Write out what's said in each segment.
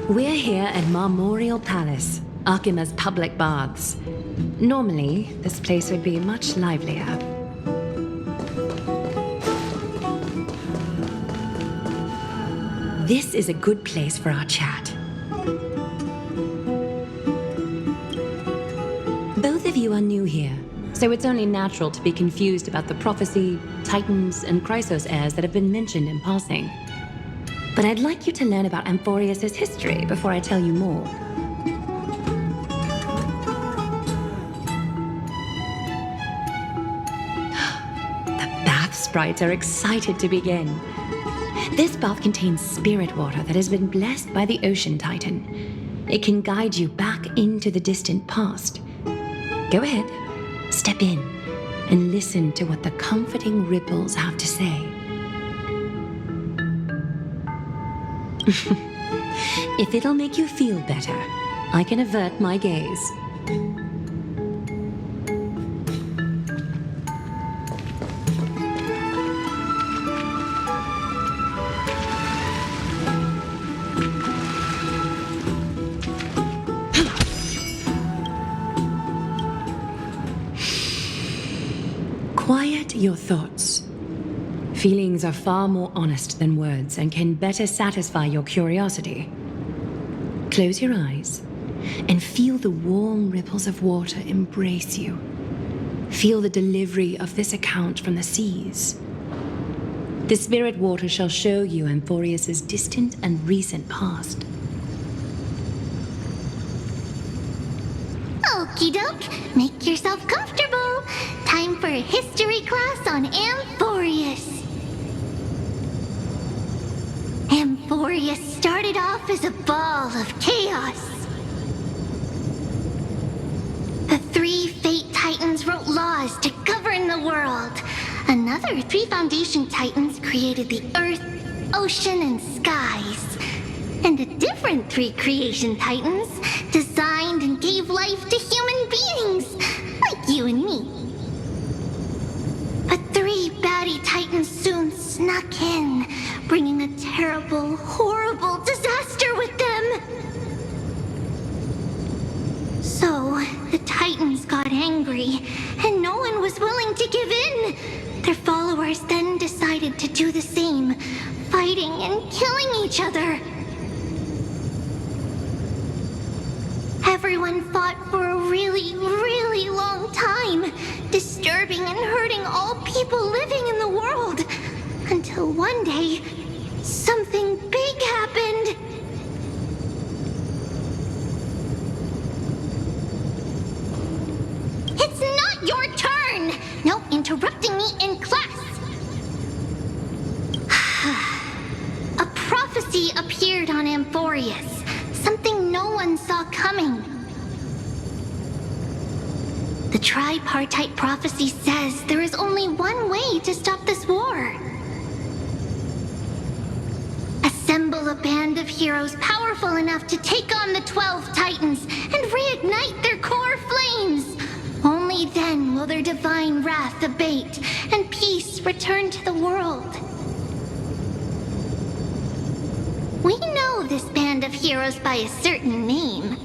We're here at Marmoreal Palace, Archima's public baths. Normally, this place would be much livelier. This is a good place for our chat. Both of you are new here, so it's only natural to be confused about the prophecy, titans, and Chrysos heirs that have been mentioned in passing. But I'd like you to learn about Amphorius' history before I tell you more. The bath sprites are excited to begin. This bath contains spirit water that has been blessed by the ocean titan. It can guide you back into the distant past. Go ahead, step in, and listen to what the comforting ripples have to say. If it'll make you feel better, I can avert my gaze. Quiet your thoughts. Feelings are far more honest than words and can better satisfy your curiosity. Close your eyes and feel the warm ripples of water embrace you. Feel the delivery of this account from the seas. The spirit water shall show you Amphorius' distant and recent past. Okie doke, make yourself comfortable. Time for a history class on Amphorius. Amphorius started off as a ball of chaos. The three Fate Titans wrote laws to govern the world. Another three Foundation Titans created the earth, ocean, and skies. And the different three Creation Titans designed and gave life to human beings, like you and me. But three baddie Titans soon snuck in, bringing a terrible, horrible disaster with them. So, the Titans got angry, and no one was willing to give in. Their followers then decided to do the same, fighting and killing each other. Everyone fought for a really, really long time, disturbing and hurting all people living in the world. Until one day, something big happened. It's not your turn! No interrupting me in class. A prophecy appeared on Amphorius. Something no one saw coming. The tripartite prophecy says there is only one way to stop this war. Assemble a band of heroes powerful enough to take on the 12 Titans and reignite their core flames. Only then will their divine wrath abate and peace return to the world. We know this band of heroes by a certain name.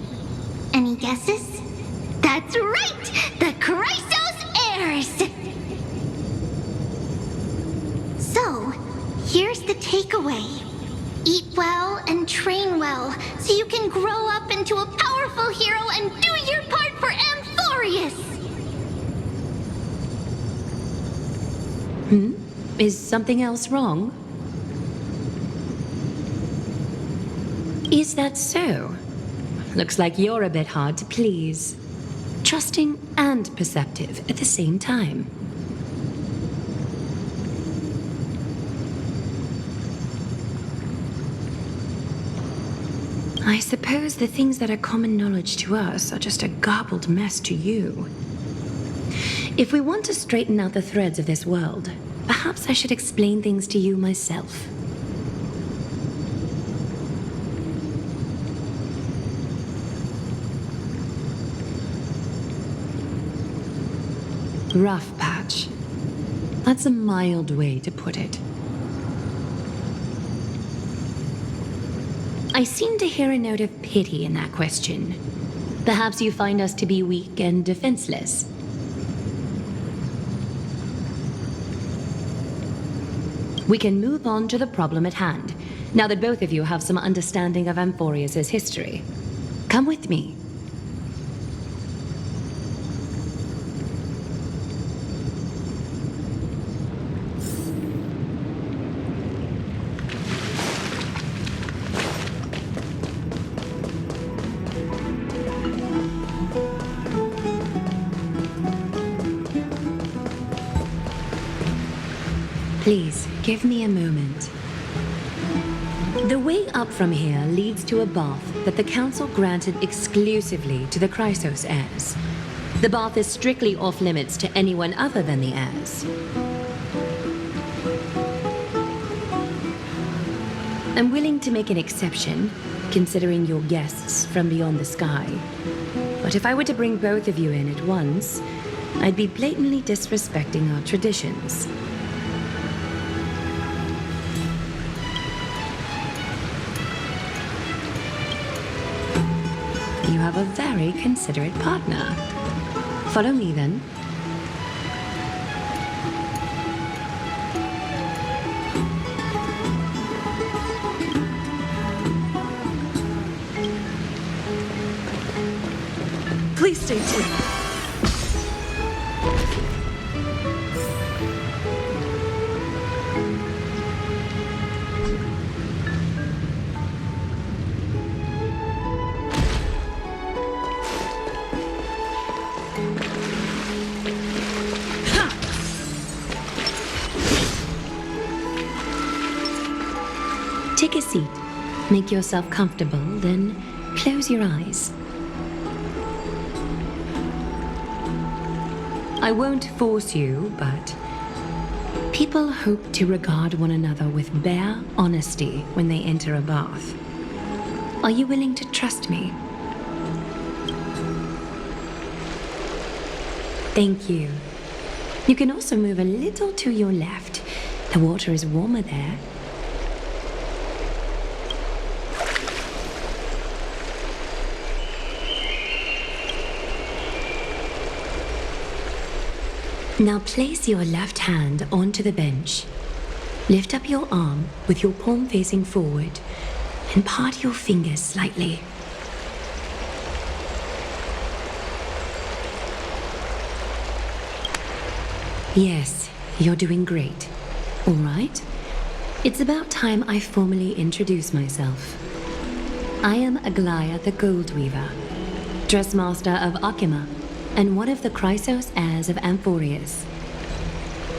Any guesses? That's right! The Chrysos heirs! So, here's the takeaway. Eat well and train well, so you can grow up into a powerful hero and do your part for Amphorius! Is something else wrong? Is that so? Looks like you're a bit hard to please. Trusting and perceptive at the same time. I suppose the things that are common knowledge to us are just a garbled mess to you. If we want to straighten out the threads of this world, perhaps I should explain things to you myself. Rough patch. That's a mild way to put it. I seem to hear a note of pity in that question. Perhaps you find us to be weak and defenseless. We can move on to the problem at hand, now that both of you have some understanding of Amphorius' history. Come with me. Please, give me a moment. The way up from here leads to a bath that the Council granted exclusively to the Chrysos heirs. The bath is strictly off-limits to anyone other than the heirs. I'm willing to make an exception, considering you're guests from beyond the sky. But if I were to bring both of you in at once, I'd be blatantly disrespecting our traditions. You have a very considerate partner. Follow me, then. Please stay tuned. Take a seat. Make yourself comfortable, then close your eyes. I won't force you, but people hope to regard one another with bare honesty when they enter a bath. Are you willing to trust me? Thank you. You can also move a little to your left. The water is warmer there. Now place your left hand onto the bench. Lift up your arm with your palm facing forward and part your fingers slightly. Yes, you're doing great. All right. It's about time I formally introduce myself. I am Aglaya the Gold Weaver, Dressmaster of Akima, and one of the Chrysos heirs of Amphorius.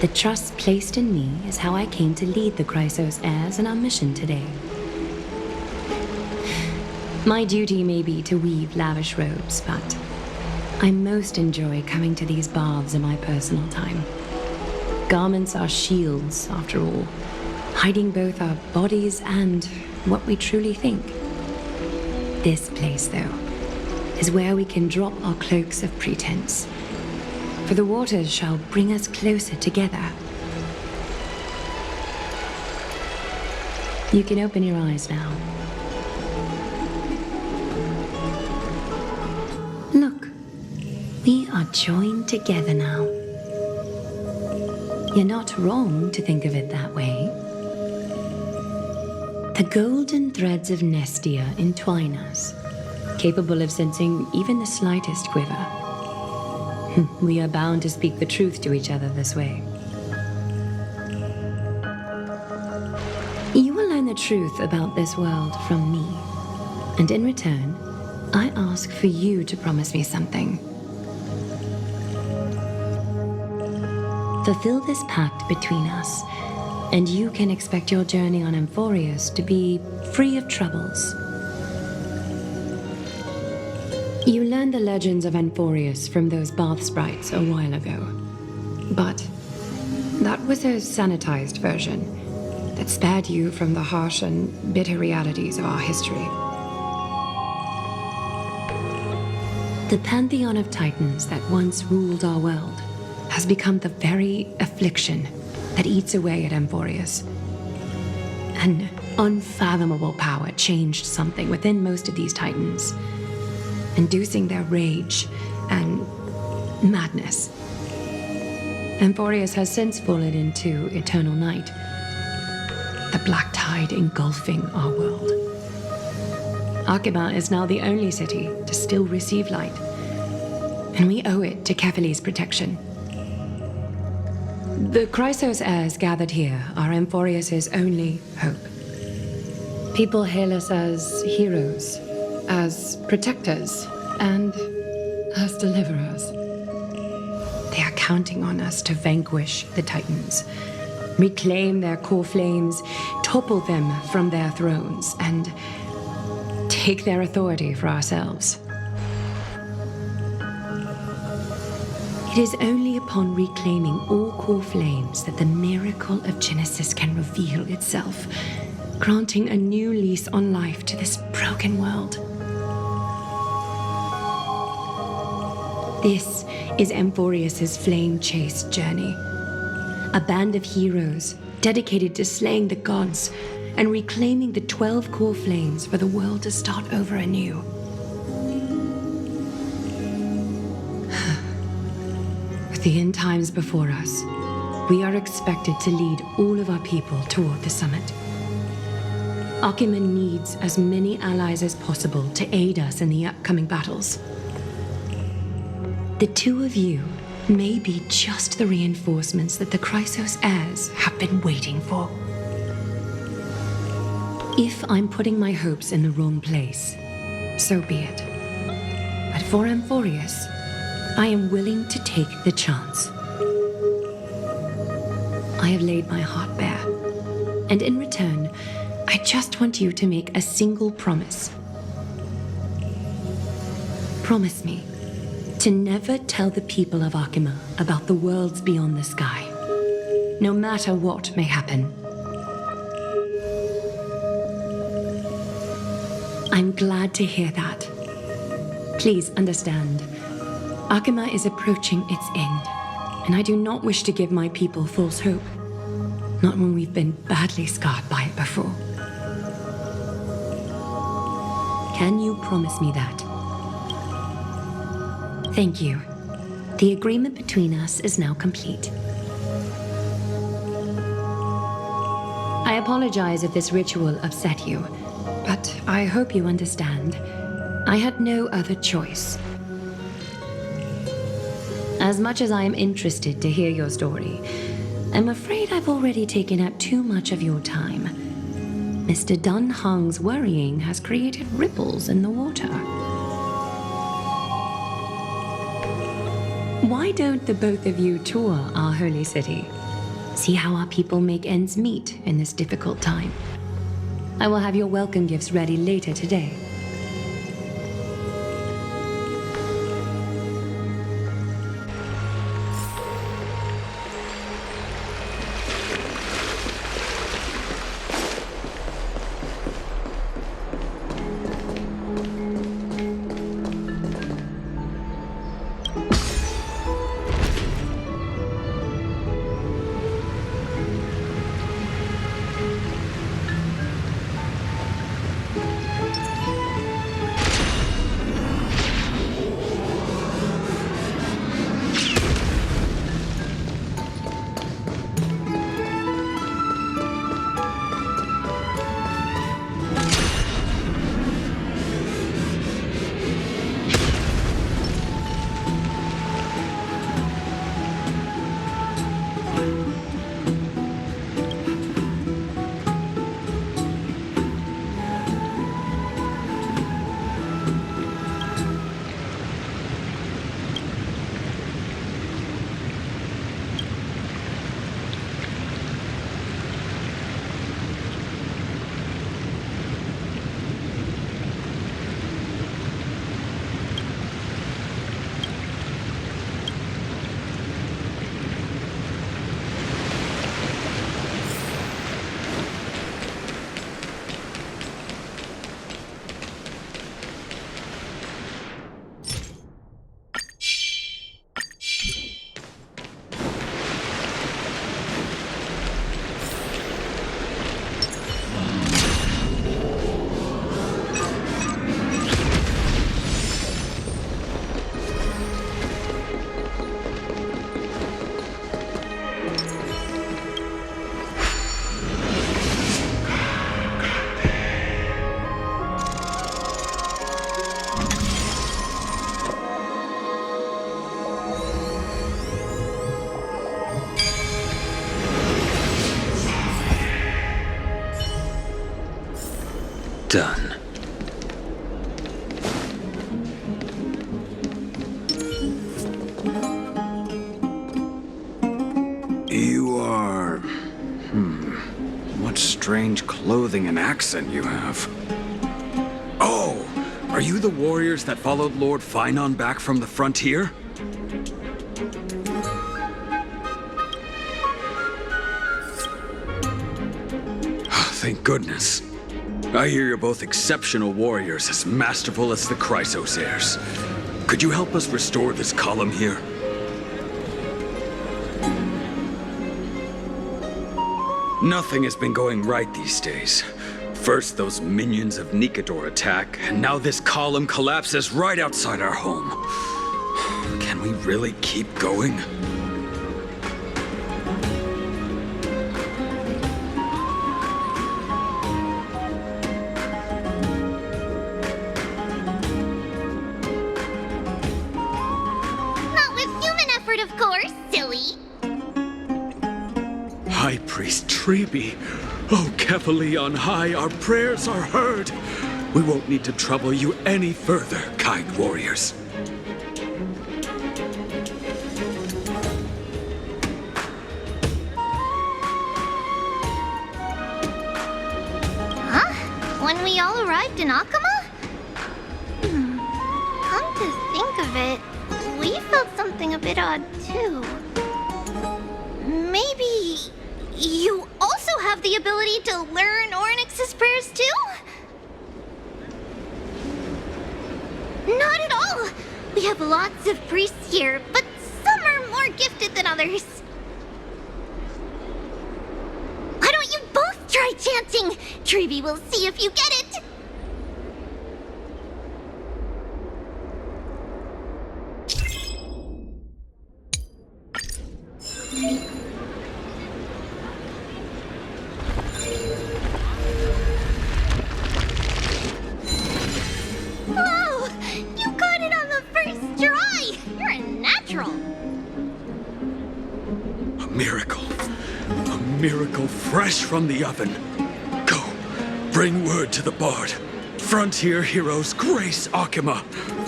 The trust placed in me is how I came to lead the Chrysos heirs in our mission today. My duty may be to weave lavish robes, but I most enjoy coming to these baths in my personal time. Garments are shields, after all, hiding both our bodies and what we truly think. This place, though, is where we can drop our cloaks of pretense, for the waters shall bring us closer together. You can open your eyes now. Look, we are joined together now. You're not wrong to think of it that way. The golden threads of Nestia entwine us, capable of sensing even the slightest quiver. We are bound to speak the truth to each other this way. You will learn the truth about this world from me, and in return, I ask for you to promise me something. Fulfill this pact between us, and you can expect your journey on Amphorius to be free of troubles. You learned the legends of Amphorius from those bath sprites a while ago. But that was a sanitized version that spared you from the harsh and bitter realities of our history. The pantheon of titans that once ruled our world has become the very affliction that eats away at Amphorius. An unfathomable power changed something within most of these Titans, inducing their rage and madness. Amphorius has since fallen into eternal night, the black tide engulfing our world. Arkema is now the only city to still receive light, and we owe it to Kefali's protection. The Chrysos heirs gathered here are Amphorius' only hope. People hail us as heroes, as protectors, and as deliverers. They are counting on us to vanquish the Titans, reclaim their core flames, topple them from their thrones, and take their authority for ourselves. It is only upon reclaiming all core flames that the miracle of Genesis can reveal itself, granting a new lease on life to this broken world. This is Amphorius' flame chase journey. A band of heroes dedicated to slaying the gods and reclaiming the 12 core flames for the world to start over anew. With the end times before us, we are expected to lead all of our people toward the summit. Arkema needs as many allies as possible to aid us in the upcoming battles. The two of you may be just the reinforcements that the Chrysos heirs have been waiting for. If I'm putting my hopes in the wrong place, so be it. But for Amphorius, I am willing to take the chance. I have laid my heart bare, and in return, I just want you to make a single promise. Promise me to never tell the people of Arkema about the worlds beyond the sky, no matter what may happen. I'm glad to hear that. Please understand, Arkema is approaching its end, and I do not wish to give my people false hope, not when we've been badly scarred by it before. Can you promise me that? Thank you. The agreement between us is now complete. I apologize if this ritual upset you, but I hope you understand. I had no other choice. As much as I am interested to hear your story, I'm afraid I've already taken up too much of your time. Mr. Dun Hong's worrying has created ripples in the water. Why don't the both of you tour our holy city? See how our people make ends meet in this difficult time. I will have your welcome gifts ready later today. Done. You are... What strange clothing and accent you have. Oh! Are you the warriors that followed Lord Finon back from the frontier? Thank goodness. I hear you're both exceptional warriors, as masterful as the Chrysos heirs. Could you help us restore this column here? Nothing has been going right these days. First, those minions of Nikador attack, and now this column collapses right outside our home. Can we really keep going? Not with human effort, of course, silly. High Priest Treeby, oh Kefali on high, our prayers are heard. We won't need to trouble you any further, kind warriors. Huh? When we all arrived in Akama? Come to think of it, we felt something a bit odd too. Maybe you also have the ability to learn Ornyx's prayers too? Not at all! We have lots of priests here, but some are more gifted than others. Why don't you both try chanting? Treeby will see if you get it. Whoa! You got it on the first try! You're a natural! A miracle. A miracle fresh from the oven. Go, bring word to the bard. Frontier heroes grace Akama.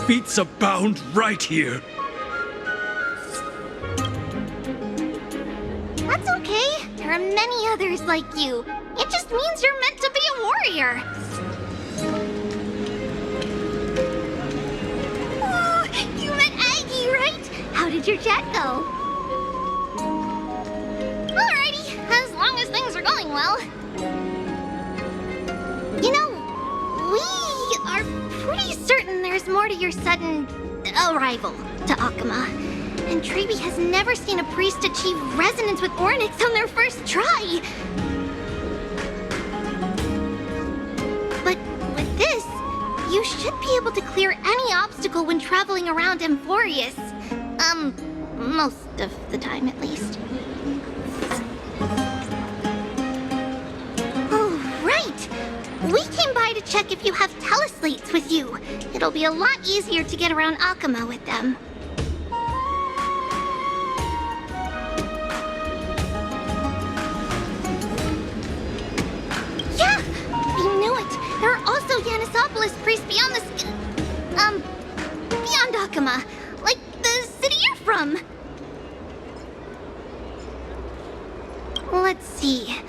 Feats abound right here. That's okay. There are many others like you. It just means you're meant to be a warrior. Oh, you met Aggie, right? How did your chat go? Alrighty, as long as things are going well. You know, we are pretty certain there's more to your sudden arrival to Akama. And Treeby has never seen a priest achieve resonance with Ornyx on their first try. But with this, you should be able to clear any obstacle when traveling around Amphorius. Most of the time at least. Oh, right! We came by to check if you have teleslates with you. It'll be a lot easier to get around Akama with them. Yeah! We knew it! There are also Yanisopolis priests beyond beyond Akama. Like the city you're from. Let's see.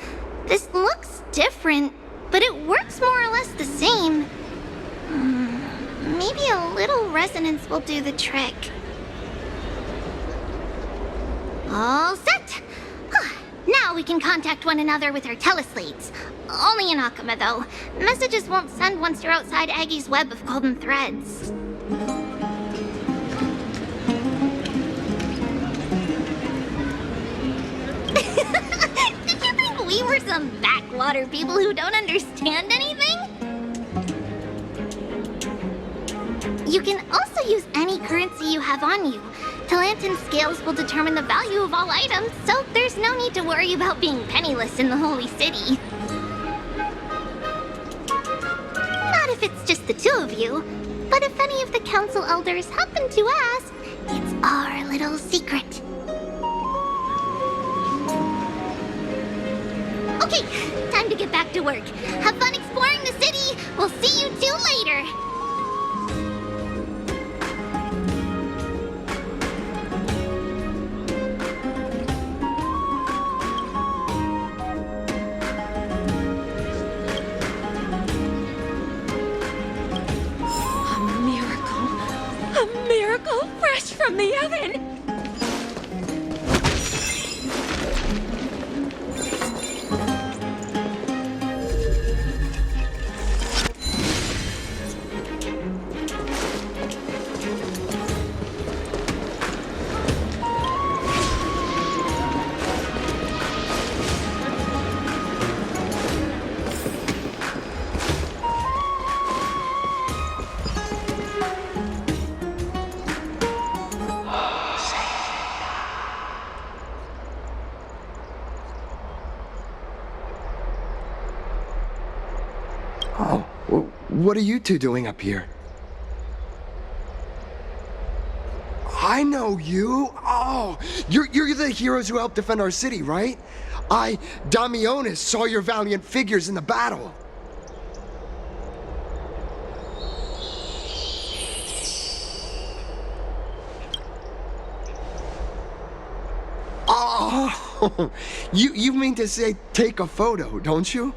This looks different, but it works more or less the same. Maybe a little resonance will do the trick. All set! Now we can contact one another with our teleslates. Only in Akama, though. Messages won't send once you're outside Aggie's web of golden threads. Did you think we were some backwater people who don't understand anything? You can also use any currency you have on you. Talantan scales will determine the value of all items, so there's no need to worry about being penniless in the Holy City. Not if it's just the two of you, but if any of the council elders happen to ask, it's our little secret. Okay, time to get back to work. Have fun exploring the city. We'll see you two later. A miracle fresh from the oven! Oh, what are you two doing up here? I know you. Oh, you're the heroes who helped defend our city, right? Damionis, saw your valiant figures in the battle. Oh, you mean to say take a photo, don't you?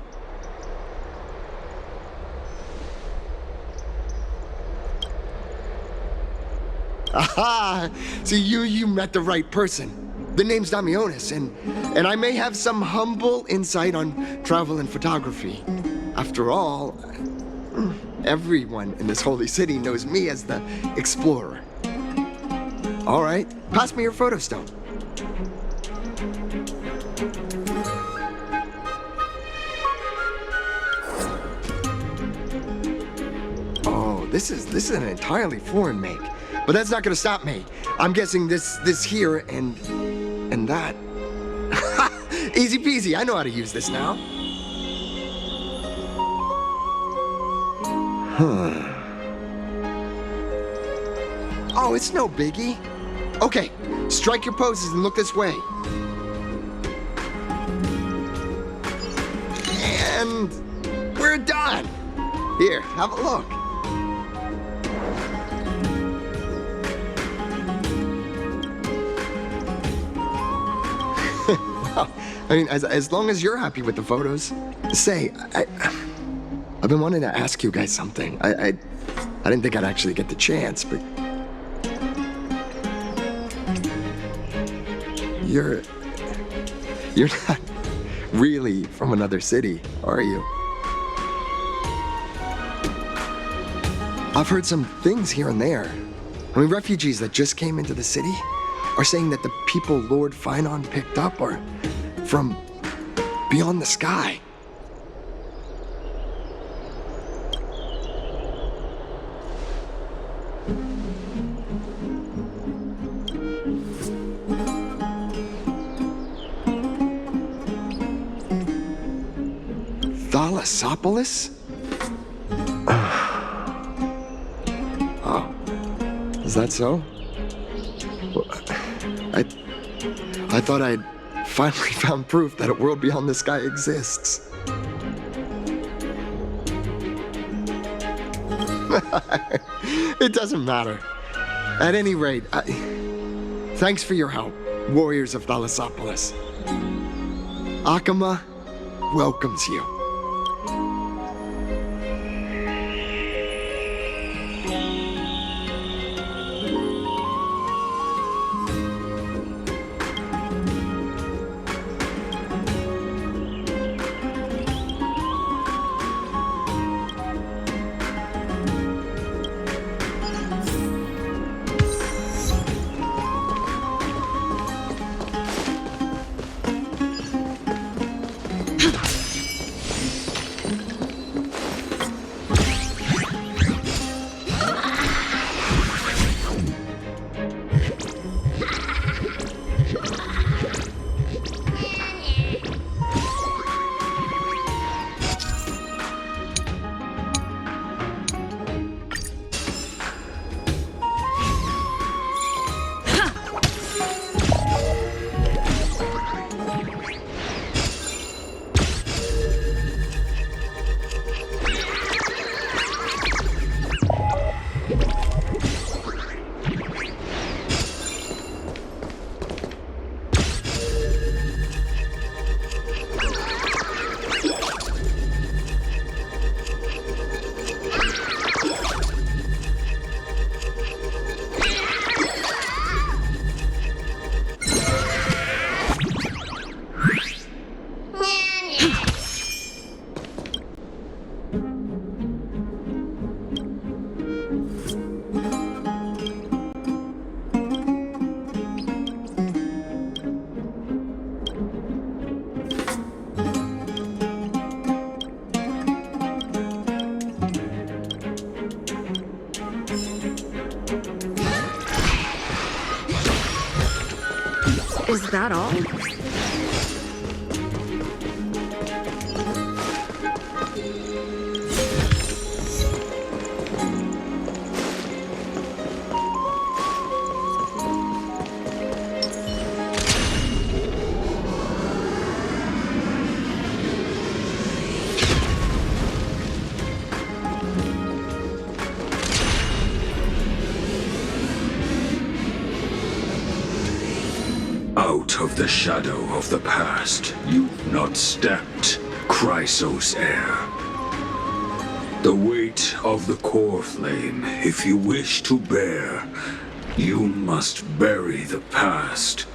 Aha! So you met the right person. The name's Damionis, and I may have some humble insight on travel and photography. After all, everyone in this holy city knows me as the explorer. All right, pass me your photo stone. Oh, this is an entirely foreign make. But that's not gonna stop me. I'm guessing this here and that. Easy peasy, I know how to use this now. Huh. Oh, it's no biggie. Okay, strike your poses and look this way. And we're done. Here, have a look. I mean, as long as you're happy with the photos. Say, I've been wanting to ask you guys something. I didn't think I'd actually get the chance, but you're not really from another city, are you? I've heard some things here and there. I mean, refugees that just came into the city are saying that the people Lord Finon picked up are from beyond the sky. Thalassopolis? Oh, is that so? I thought I'd finally found proof that a world beyond the sky exists. It doesn't matter. At any rate, thanks for your help, warriors of Thalassopolis. Akama welcomes you. that all? Out of the shadow of the past, you've not stepped, Chrysos heir. The weight of the core flame, if you wish to bear, you must bury the past,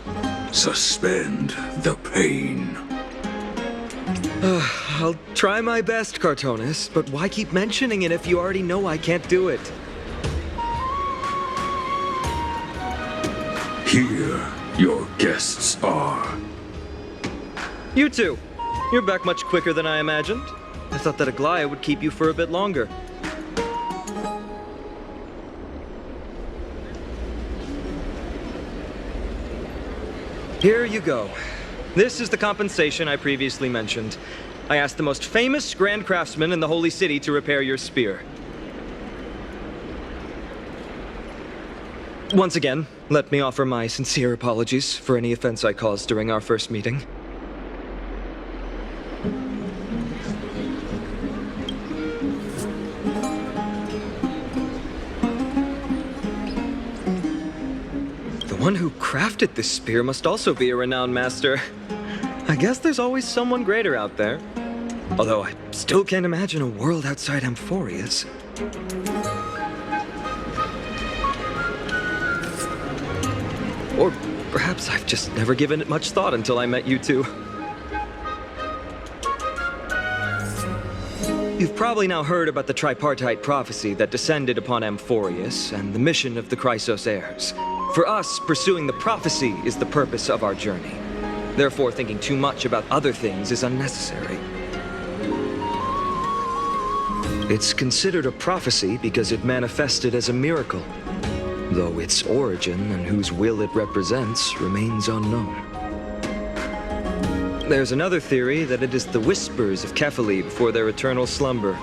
suspend the pain. I'll try my best, Cartonis, but why keep mentioning it if you already know I can't do it? Here, your guests are. You two! You're back much quicker than I imagined. I thought that Aglaya would keep you for a bit longer. Here you go. This is the compensation I previously mentioned. I asked the most famous grand craftsman in the Holy City to repair your spear. Once again, let me offer my sincere apologies for any offense I caused during our first meeting. The one who crafted this spear must also be a renowned master. I guess there's always someone greater out there. Although I still can't imagine a world outside Amphorius. Or perhaps I've just never given it much thought until I met you two. You've probably now heard about the tripartite prophecy that descended upon Amphorius and the mission of the Chrysos heirs. For us, pursuing the prophecy is the purpose of our journey. Therefore, thinking too much about other things is unnecessary. It's considered a prophecy because it manifested as a miracle, though its origin and whose will it represents remains unknown. There's another theory that it is the whispers of Kefali before their eternal slumber.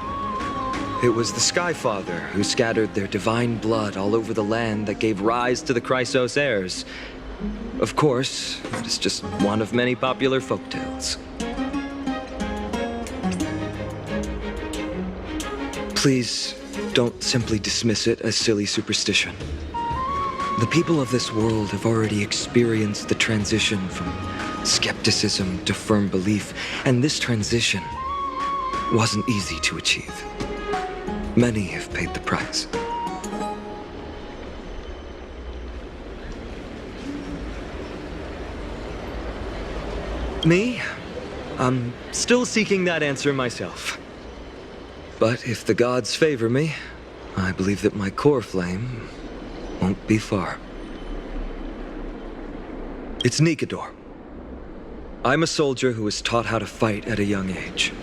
It was the Skyfather who scattered their divine blood all over the land that gave rise to the Chrysos heirs. Of course, it is just one of many popular folktales. Please, don't simply dismiss it as silly superstition. The people of this world have already experienced the transition from skepticism to firm belief, and this transition wasn't easy to achieve. Many have paid the price. Me? I'm still seeking that answer myself. But if the gods favor me, I believe that my core flame won't be far. It's Nikador. I'm a soldier who was taught how to fight at a young age.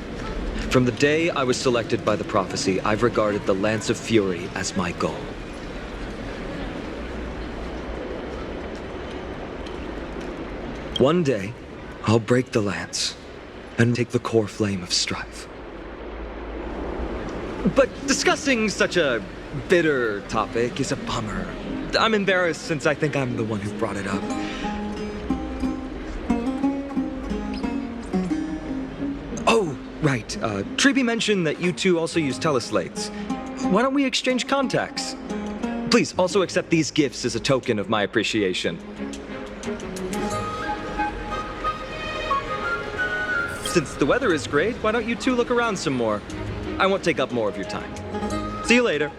From the day I was selected by the prophecy, I've regarded the Lance of Fury as my goal. One day, I'll break the lance and take the core flame of strife. But discussing such a bitter topic is a bummer. I'm embarrassed since I think I'm the one who brought it up. Oh, right. Treeby mentioned that you two also use teleslates. Why don't we exchange contacts? Please also accept these gifts as a token of my appreciation. Since the weather is great, why don't you two look around some more? I won't take up more of your time. See you later.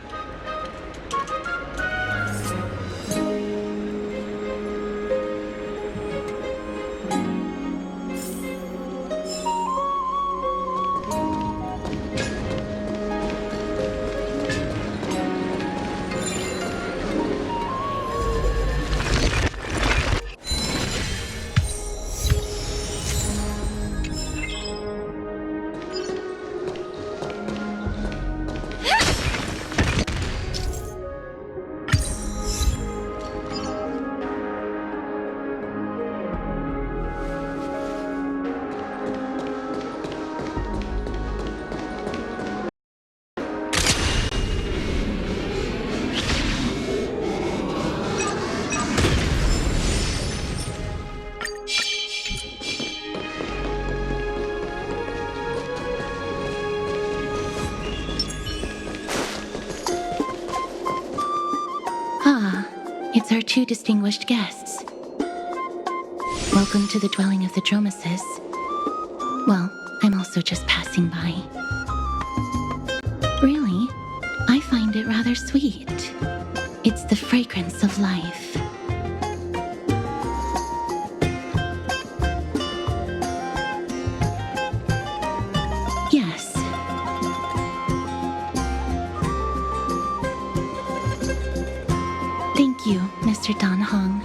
These are two distinguished guests. Welcome to the dwelling of the Dromesis. Well, I'm also just passing by. Really, I find it rather sweet. It's the fragrance of life. Yes. Thank you, Mr. Dan Hong.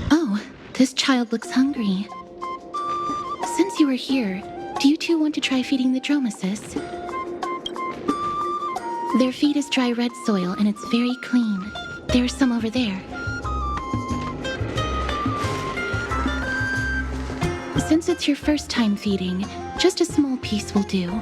Oh, this child looks hungry. Since you are here, do you two want to try feeding the Dromesis? Their feed is dry red soil and it's very clean. There's some over there. Since it's your first time feeding, just a small piece will do.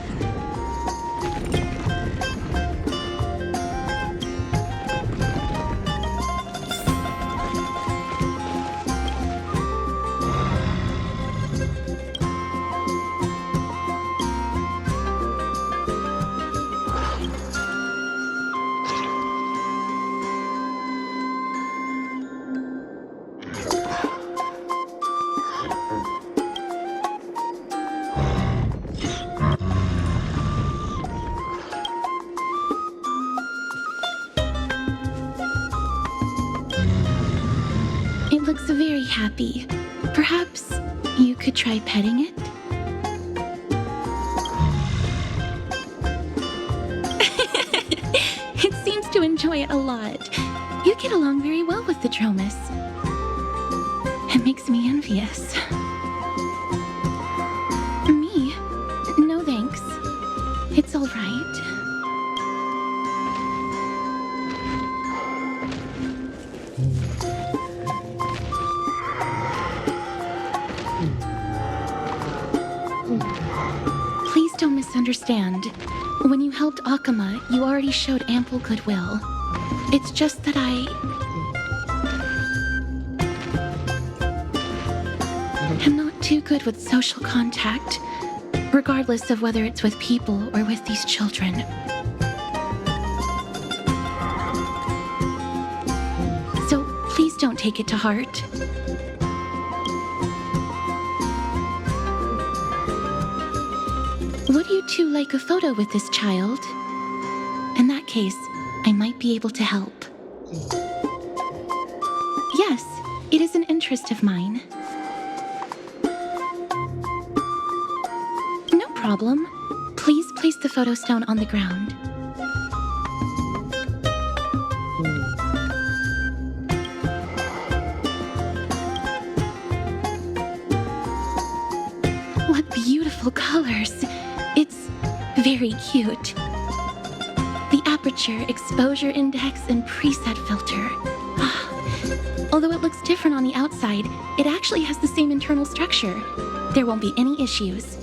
It looks very happy. Perhaps you could try petting it? It seems to enjoy it a lot. You get along very well with the Dromus. It makes me envious. Me? No thanks. It's all right. Please don't misunderstand. When you helped Akama, you already showed ample goodwill. It's just that I am not too good with social contact, regardless of whether it's with people or with these children. So please don't take it to heart. Would you two like a photo with this child? In that case, I might be able to help. Yes, it is an interest of mine. No problem. Please place the photo stone on the ground. What beautiful colors! It's very cute. The aperture, exposure index, and preset filter. Although it looks different on the outside, it actually has the same internal structure. There won't be any issues.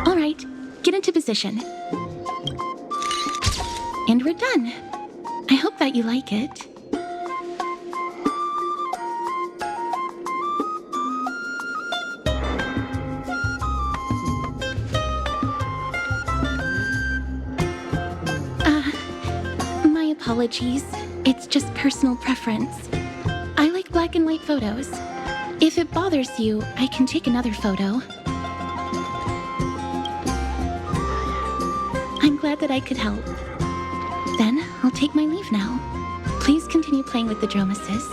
All right, get into position. And we're done. I hope that you like it. My apologies. It's just personal preference. I like black and white photos. If it bothers you, I can take another photo. I'm glad that I could help. Then, I'll take my leave now. Please continue playing with the Dromesis.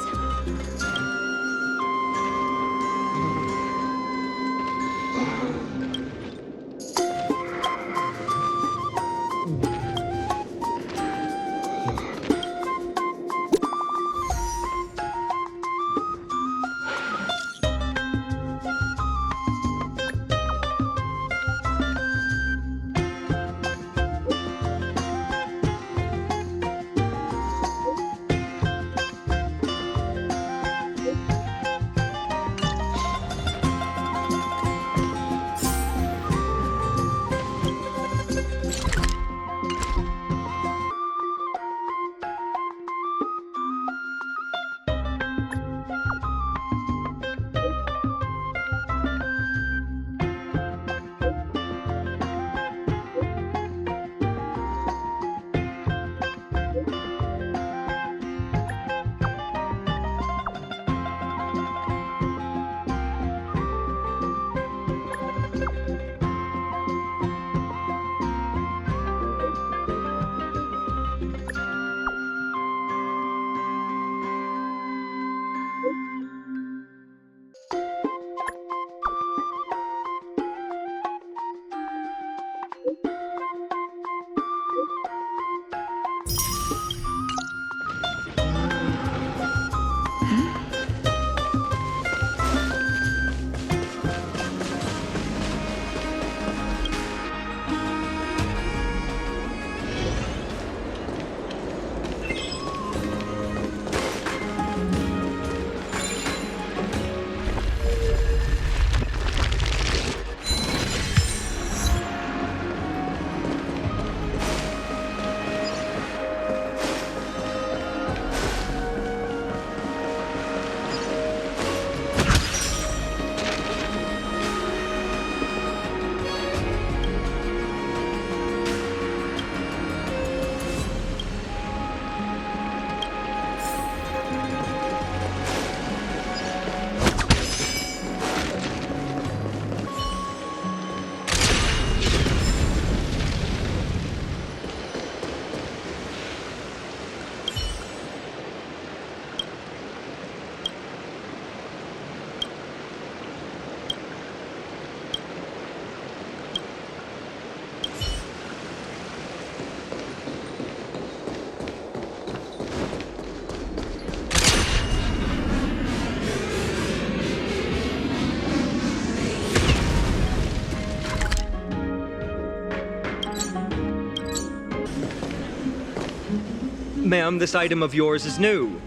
Ma'am, this item of yours is new.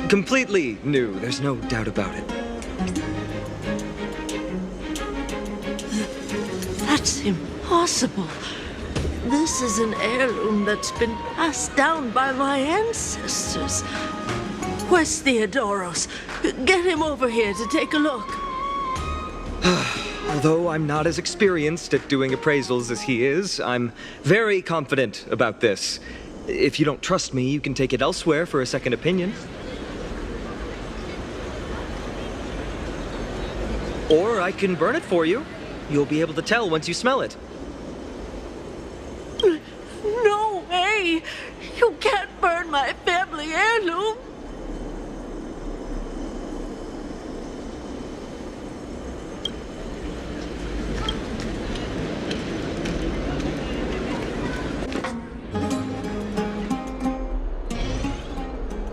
Completely new, there's no doubt about it. That's impossible. This is an heirloom that's been passed down by my ancestors. Where's Theodoros? Get him over here to take a look. Although I'm not as experienced at doing appraisals as he is, I'm very confident about this. If you don't trust me, you can take it elsewhere for a second opinion. Or I can burn it for you. You'll be able to tell once you smell it. No way! You can't burn my family heirloom!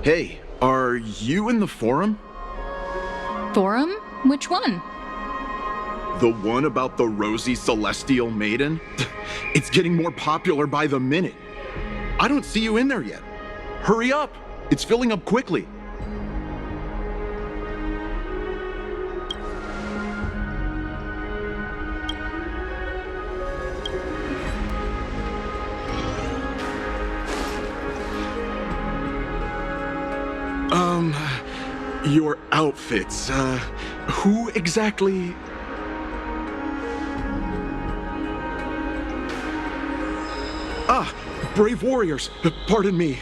Hey, are you in the forum? Forum? Which one? The one about the rosy celestial maiden? It's getting more popular by the minute. I don't see you in there yet. Hurry up! It's filling up quickly. Your outfits, who exactly? Ah, brave warriors. Pardon me.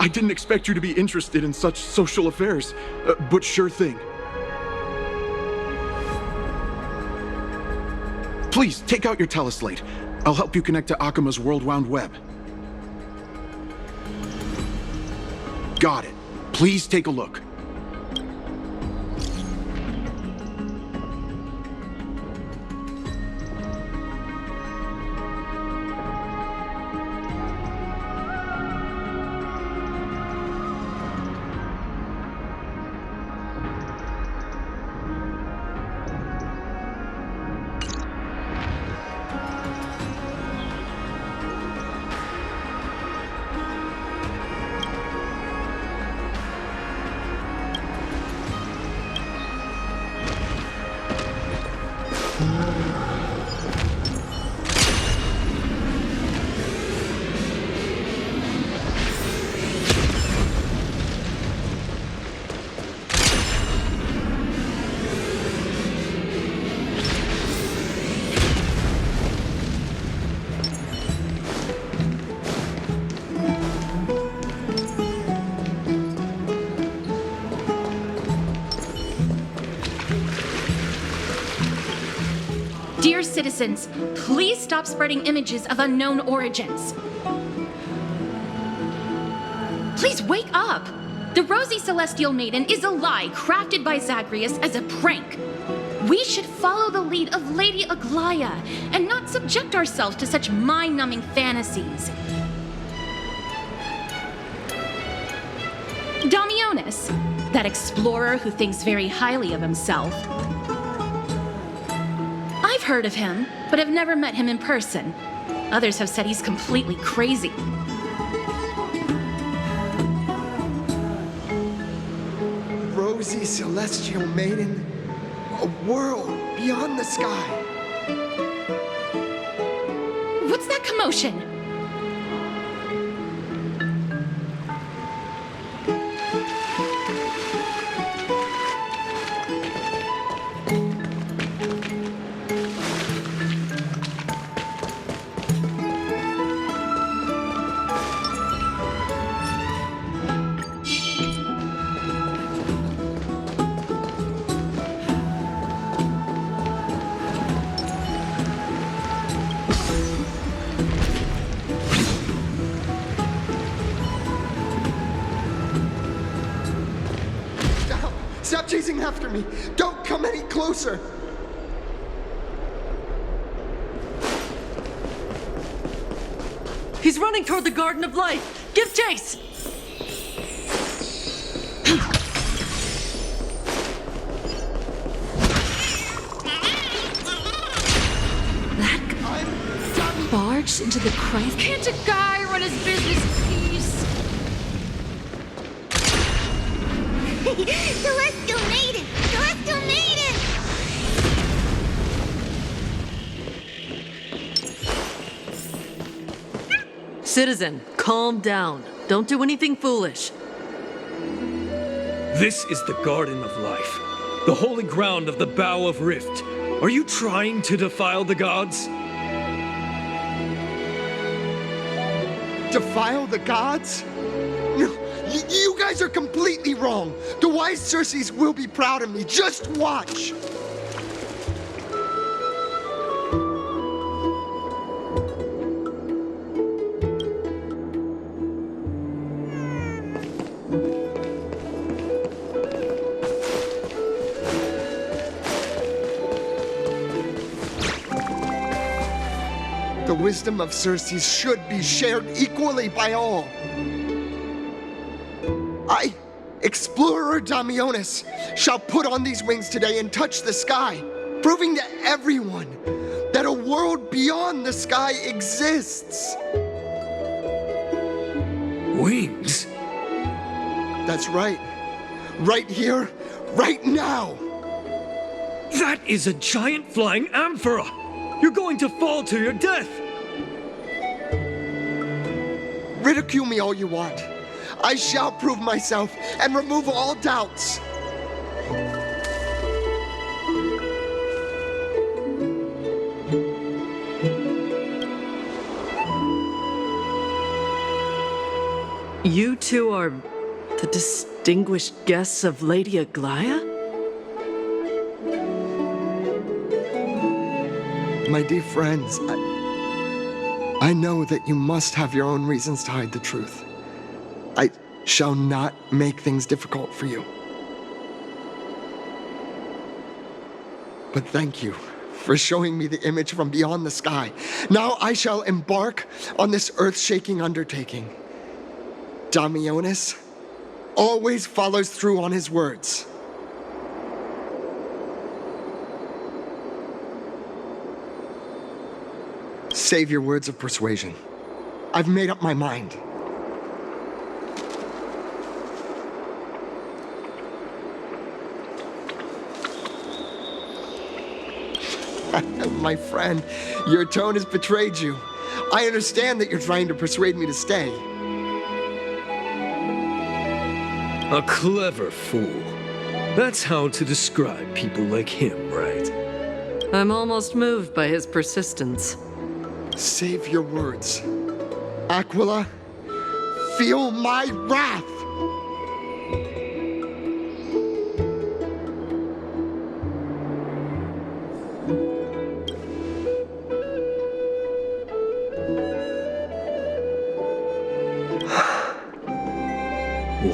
I didn't expect you to be interested in such social affairs, but sure thing. Please, take out your teleslate. I'll help you connect to Akuma's World Wound Web. Got it. Please take a look. Dear citizens, please stop spreading images of unknown origins. Please wake up! The Rosy Celestial Maiden is a lie crafted by Zagreus as a prank. We should follow the lead of Lady Aglaya and not subject ourselves to such mind-numbing fantasies. Damionis, that explorer who thinks very highly of himself. I've heard of him, but have never met him in person. Others have said he's completely crazy. Rosy celestial maiden, a world beyond the sky. What's that commotion? Stop chasing after me! Don't come any closer! He's running toward the Garden of Life! Give chase! That guy barged into the Christ. Can't a guy run his business in peace? Celestial Maiden! Celestial Maiden! Citizen, calm down. Don't do anything foolish. This is the Garden of Life, the holy ground of the Bow of Rift. Are you trying to defile the gods? Defile the gods? No, you guys are completely wrong. The wise Circes will be proud of me. Just watch. The wisdom of Circes should be shared equally by all. I, explorer Damionis, shall put on these wings today and touch the sky, proving to everyone that a world beyond the sky exists. Wings? That's right. Right here, right now. That is a giant flying amphora! You're going to fall to your death! Ridicule me all you want. I shall prove myself and remove all doubts. You two are the distinguished guests of Lady Aglaya? My dear friends, I know that you must have your own reasons to hide the truth. I shall not make things difficult for you. But thank you for showing me the image from beyond the sky. Now I shall embark on this earth-shaking undertaking. Damionis always follows through on his words. Save your words of persuasion. I've made up my mind. My friend, your tone has betrayed you. I understand that you're trying to persuade me to stay. A clever fool. That's how to describe people like him, right? I'm almost moved by his persistence. Save your words. Aquila, feel my wrath!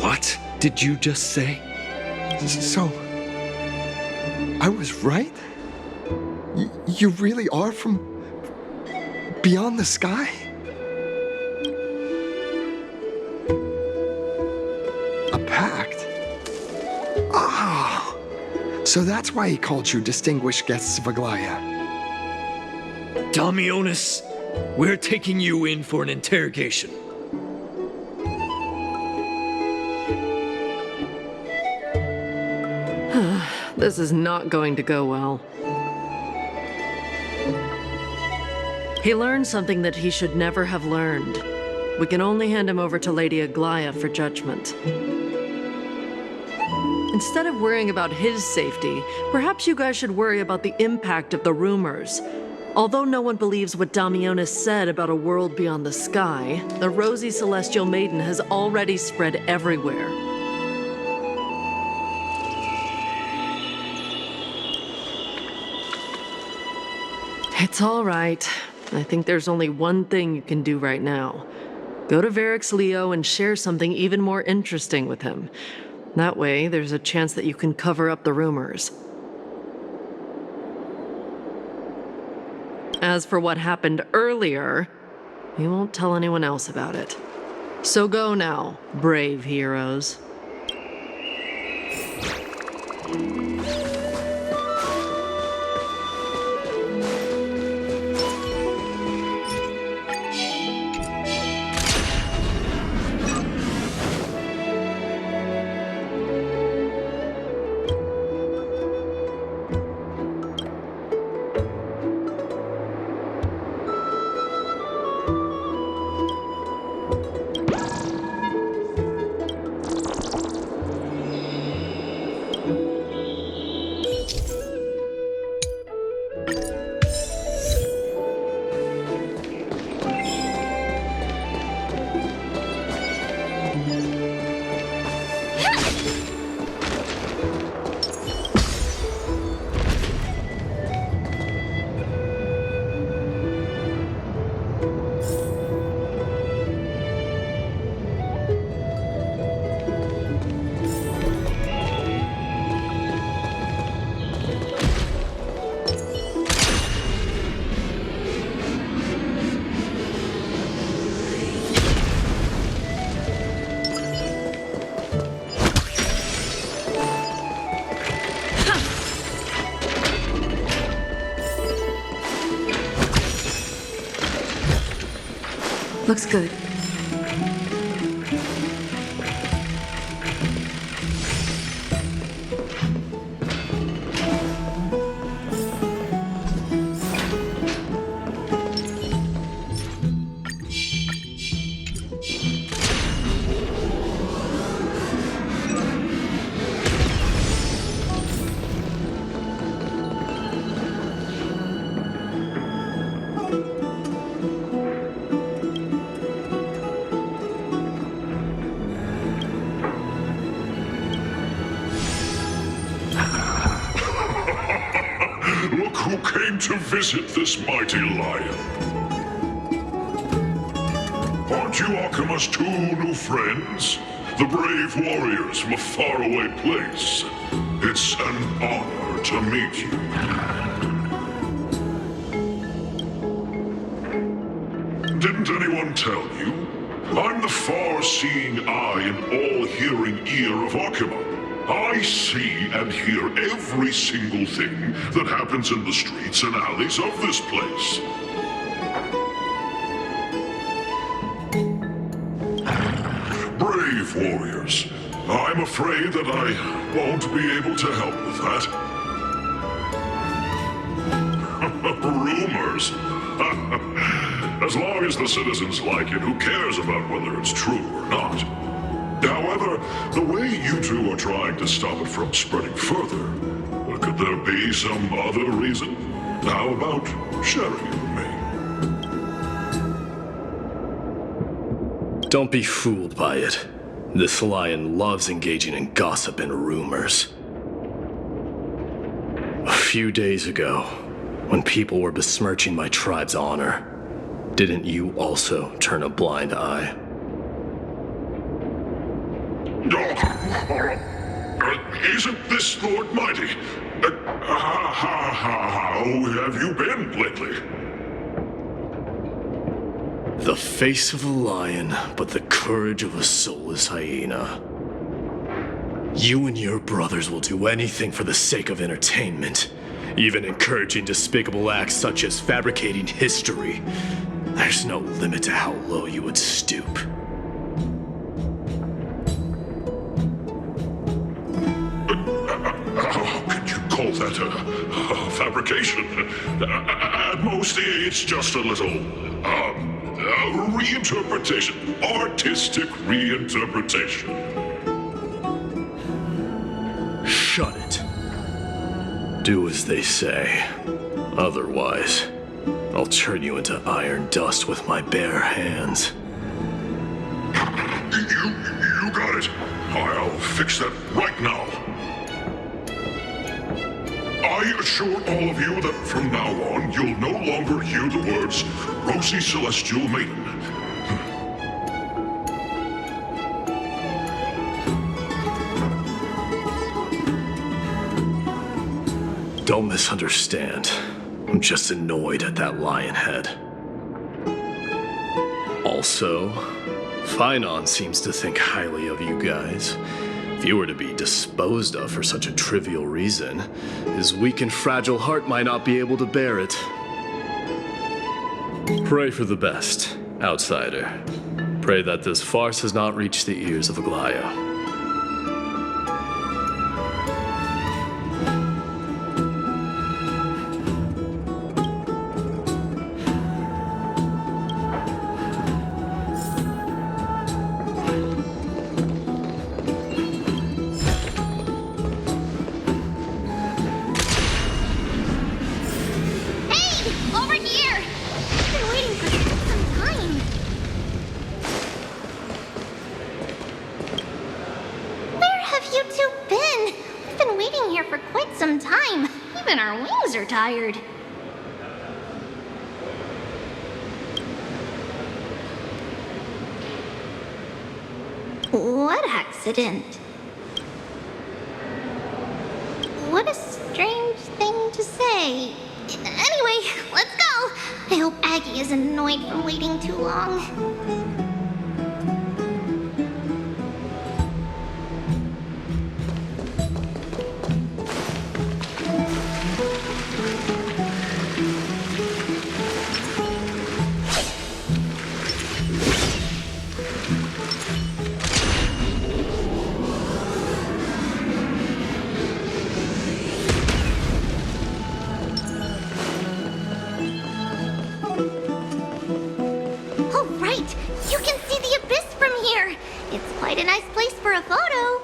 What did you just say? So, I was right? You really are from beyond the sky? A pact? Ah, so that's why he called you distinguished guests of Aglaya. Damionis, we're taking you in for an interrogation. This is not going to go well. He learned something that he should never have learned. We can only hand him over to Lady Aglaya for judgment. Instead of worrying about his safety, perhaps you guys should worry about the impact of the rumors. Although no one believes what Damionis said about a world beyond the sky, the rosy celestial maiden has already spread everywhere. It's all right. I think there's only one thing you can do right now. Go to Varix Leo and share something even more interesting with him. That way, there's a chance that you can cover up the rumors. As for what happened earlier, you won't tell anyone else about it. So go now, brave heroes. Looks good. Look who came to visit this mighty lion. Aren't you Akima's two new friends? The brave warriors from a faraway place. It's an honor to meet you. Didn't anyone tell you? I'm the far-seeing eye and all-hearing ear of Akima. I see and hear every single thing that happens in the streets and alleys of this place. Brave warriors, I'm afraid that I won't be able to help with that. Rumors? As long as the citizens like it, who cares about whether it's true or not? However, the way you two are trying to stop it from spreading further, could there be some other reason? How about sharing it with me? Don't be fooled by it. This lion loves engaging in gossip and rumors. A few days ago, when people were besmirching my tribe's honor, didn't you also turn a blind eye? Isn't this Lord Mighty? How have you been lately? The face of a lion, but the courage of a soulless hyena. You and your brothers will do anything for the sake of entertainment, even encouraging despicable acts such as fabricating history. There's no limit to how low you would stoop. Call that a fabrication. At most, it's just a little, reinterpretation. Artistic reinterpretation. Shut it. Do as they say. Otherwise, I'll turn you into iron dust with my bare hands. You got it. I'll fix that right now. I assure all of you that from now on, you'll no longer hear the words Rosy Celestial Maiden. Don't misunderstand. I'm just annoyed at that lion head. Also, Finon seems to think highly of you guys. If you were to be disposed of for such a trivial reason, his weak and fragile heart might not be able to bear it. Pray for the best, outsider. Pray that this farce has not reached the ears of Aglaya. Tired. What accident? What a strange thing to say. Anyway, let's go. I hope Aggie isn't annoyed from waiting too long. a nice place for a photo.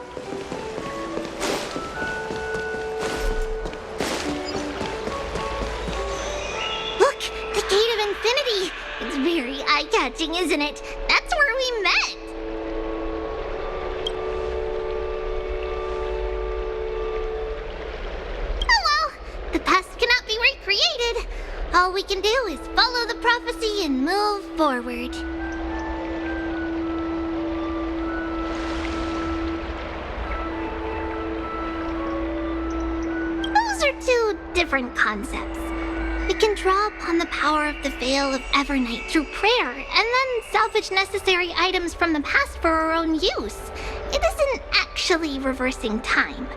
Look, the Gate of Infinity. It's very eye-catching, isn't it? That's where we met. Oh well, the past cannot be recreated. All we can do is follow the prophecy and move forward. Those are two different concepts. We can draw upon the power of the Veil of Evernight through prayer, and then salvage necessary items from the past for our own use. It isn't actually reversing time.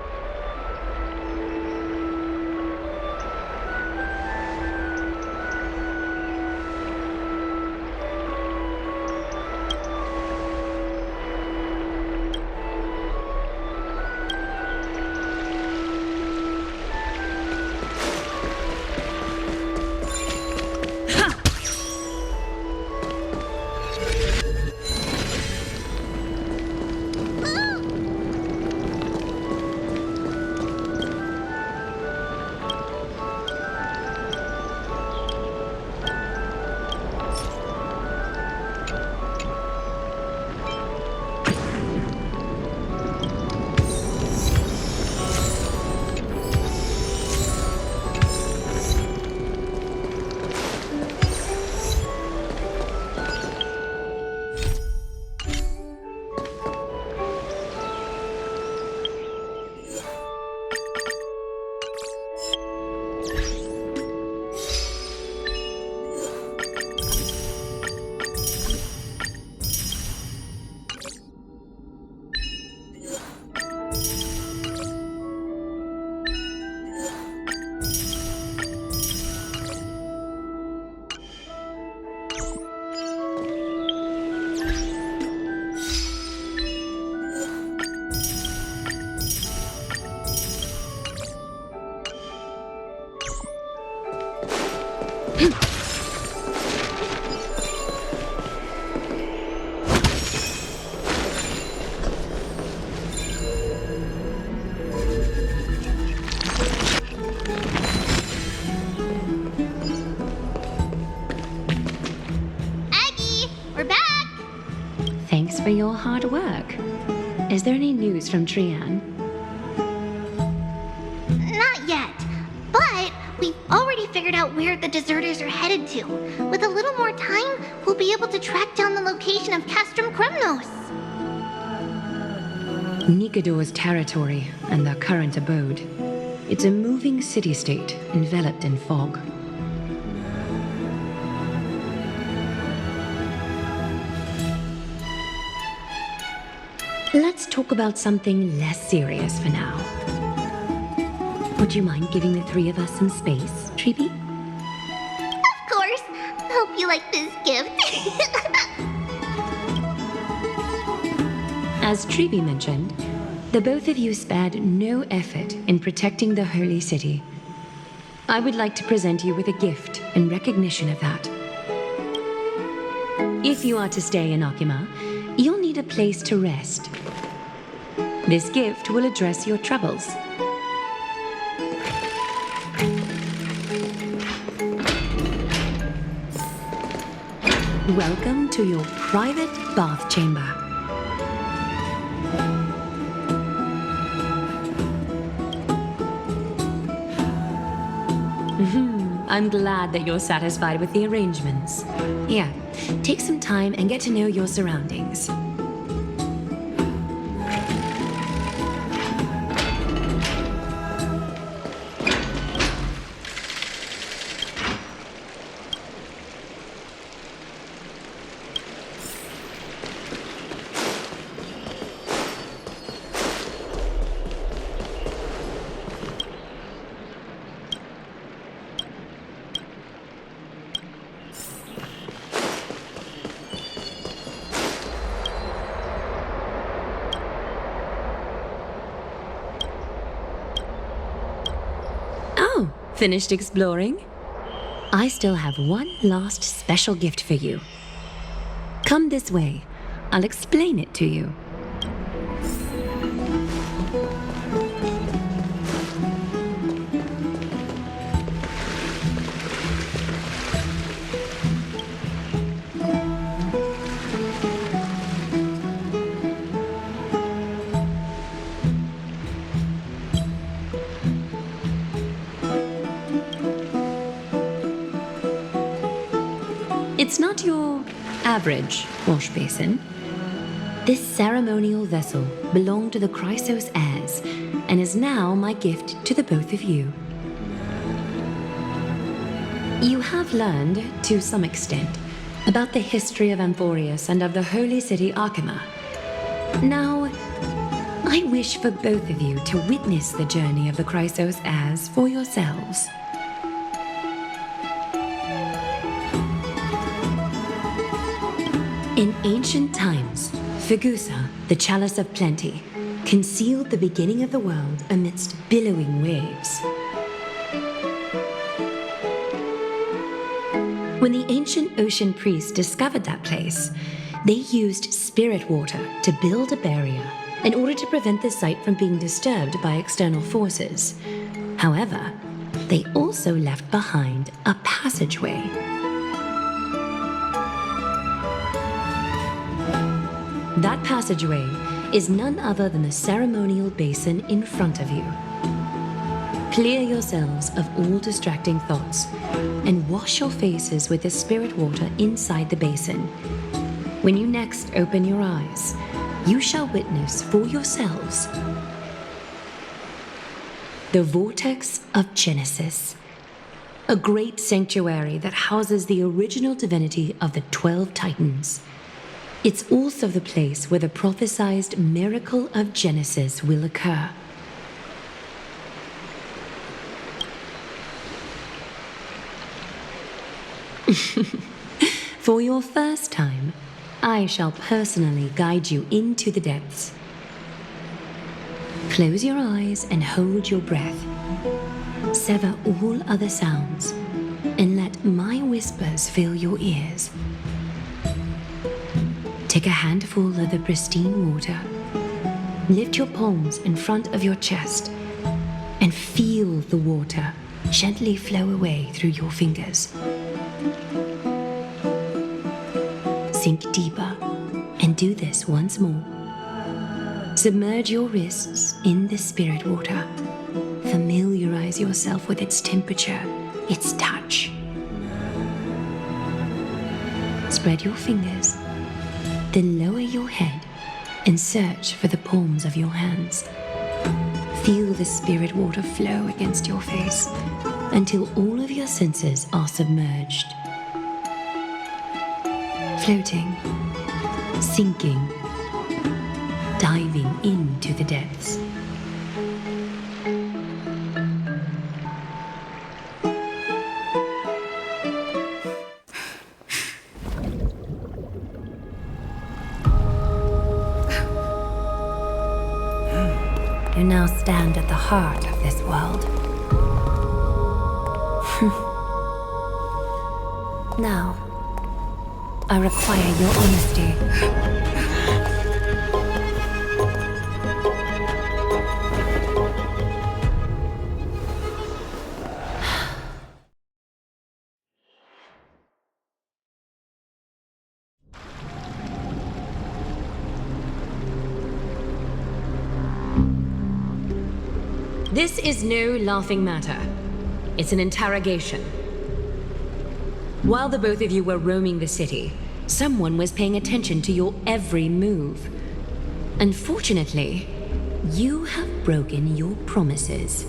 For your hard work. Is there any news from Trian? Not yet, but we've already figured out where the deserters are headed to. With a little more time, we'll be able to track down the location of Castrum Kremnos. Nikador's territory and their current abode. It's a moving city-state enveloped in fog. Let's talk about something less serious for now. Would you mind giving the three of us some space, Treeby? Of course. Hope you like this gift. As Treeby mentioned, the both of you spared no effort in protecting the holy city. I would like to present you with a gift in recognition of that. If you are to stay in Akima, you'll need a place to rest. This gift will address your troubles. Welcome to your private bath chamber. I'm glad that you're satisfied with the arrangements. Yeah, take some time and get to know your surroundings. Finished exploring? I still have one last special gift for you. Come this way. I'll explain it to you. It's not your average wash basin. This ceremonial vessel belonged to the Chrysos heirs and is now my gift to the both of you. You have learned, to some extent, about the history of Amphorius and of the holy city Arkema. Now, I wish for both of you to witness the journey of the Chrysos heirs for yourselves. In ancient times, Fegusa, the Chalice of Plenty, concealed the beginning of the world amidst billowing waves. When the ancient ocean priests discovered that place, they used spirit water to build a barrier in order to prevent the site from being disturbed by external forces. However, they also left behind a passageway. That passageway is none other than the ceremonial basin in front of you. Clear yourselves of all distracting thoughts and wash your faces with the spirit water inside the basin. When you next open your eyes, you shall witness for yourselves the Vortex of Genesis, a great sanctuary that houses the original divinity of the 12 Titans. It's also the place where the prophesied miracle of Genesis will occur. For your first time, I shall personally guide you into the depths. Close your eyes and hold your breath. Sever all other sounds and let my whispers fill your ears. Take a handful of the pristine water. Lift your palms in front of your chest and feel the water gently flow away through your fingers. Sink deeper and do this once more. Submerge your wrists in the spirit water. Familiarize yourself with its temperature, its touch. Spread your fingers, then lower your head and search for the palms of your hands. Feel the spirit water flow against your face until all of your senses are submerged. Floating, sinking, diving into the depths. You now stand at the heart of this world. Now, I require your honesty. This is no laughing matter. It's an interrogation. While the both of you were roaming the city, someone was paying attention to your every move. Unfortunately, you have broken your promises.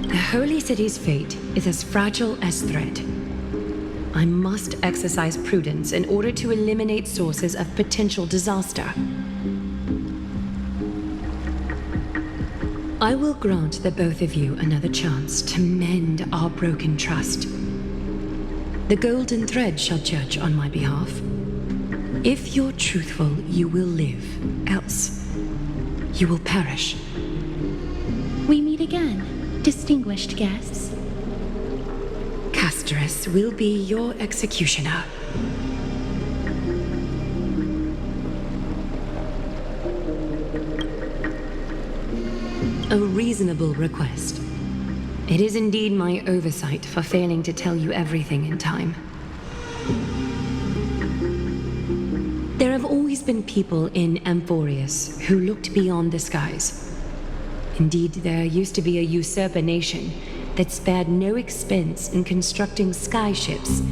The Holy City's fate is as fragile as thread. I must exercise prudence in order to eliminate sources of potential disaster. I will grant the both of you another chance to mend our broken trust. The golden thread shall judge on my behalf. If you're truthful, you will live. Else, you will perish. We meet again, distinguished guests. Castorus will be your executioner. A reasonable request. It is indeed my oversight for failing to tell you everything in time. There have always been people in Amphorius who looked beyond the skies. Indeed, there used to be a usurper nation that spared no expense in constructing skyships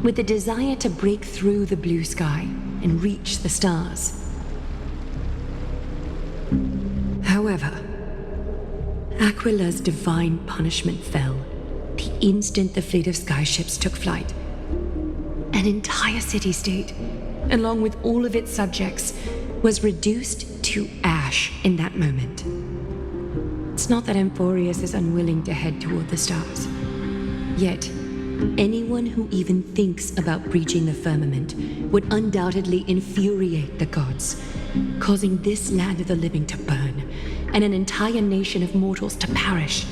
with the desire to break through the blue sky and reach the stars. However, Aquila's divine punishment fell the instant the fleet of skyships took flight. An entire city-state, along with all of its subjects, was reduced to ash in that moment. It's not that Amphorius is unwilling to head toward the stars. Yet, anyone who even thinks about breaching the firmament would undoubtedly infuriate the gods, causing this land of the living to burn, and an entire nation of mortals to perish.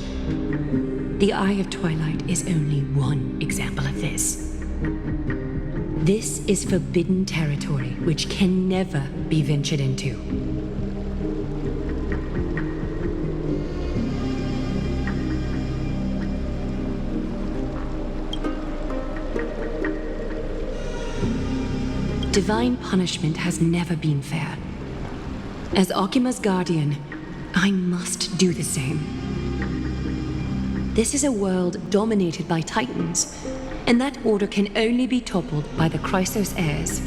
The Eye of Twilight is only one example of this. This is forbidden territory which can never be ventured into. Divine punishment has never been fair. As Okima's guardian, I must do the same. This is a world dominated by Titans, and that order can only be toppled by the Chrysos heirs.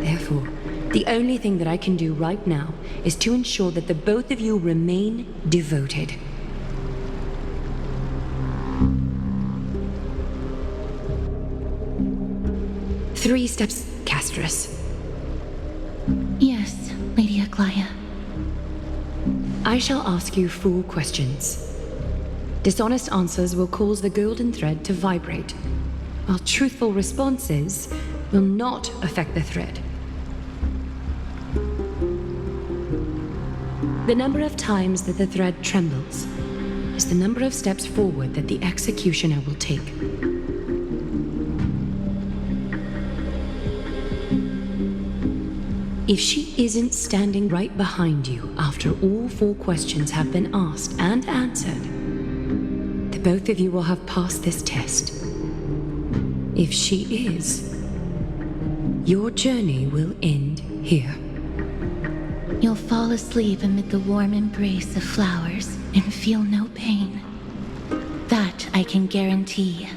Therefore, the only thing that I can do right now is to ensure that the both of you remain devoted. Three steps, Castris. Yes, Lady Aglaya. I shall ask you 4 questions. Dishonest answers will cause the golden thread to vibrate, while truthful responses will not affect the thread. The number of times that the thread trembles is the number of steps forward that the executioner will take. If she isn't standing right behind you after all 4 questions have been asked and answered, the both of you will have passed this test. If she is, your journey will end here. You'll fall asleep amid the warm embrace of flowers and feel no pain. That I can guarantee.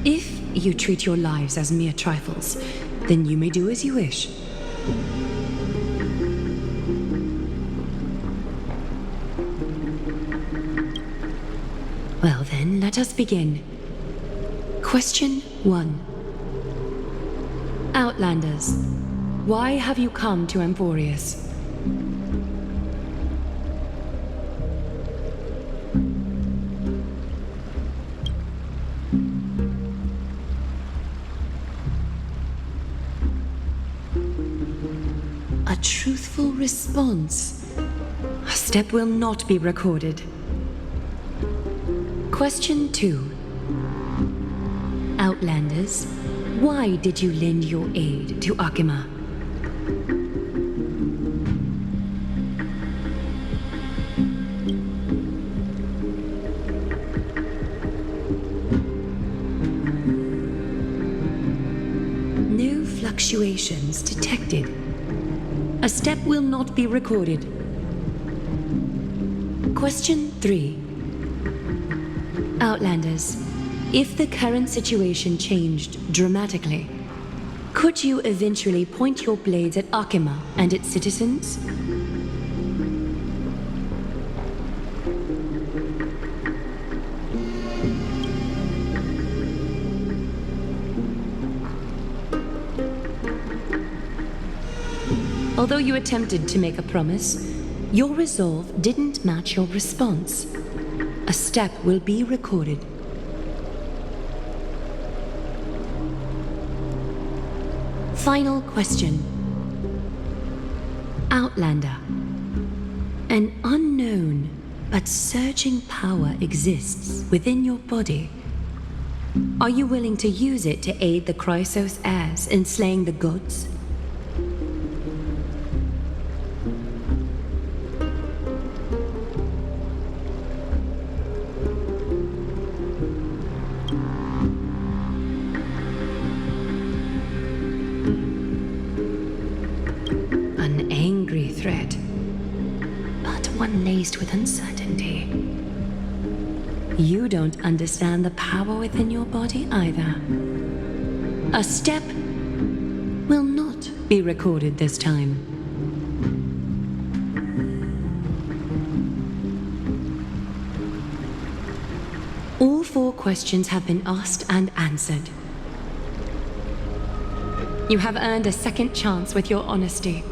If you treat your lives as mere trifles, then you may do as you wish. Well then, let us begin. Question 1. Outlanders, why have you come to Amphorius? A truthful response. A step will not be recorded. Question 2. Outlanders, why did you lend your aid to Akima? No fluctuations detected. A step will not be recorded. Question 3. Outlanders, if the current situation changed dramatically, could you eventually point your blades at Akima and its citizens? Although you attempted to make a promise, your resolve didn't match your response. A step will be recorded. Final question. Outlander. An unknown but surging power exists within your body. Are you willing to use it to aid the Chrysos heirs in slaying the gods? one laced with uncertainty. You don't understand the power within your body either. A step will not be recorded this time. All 4 questions have been asked and answered. You have earned a second chance with your honesty.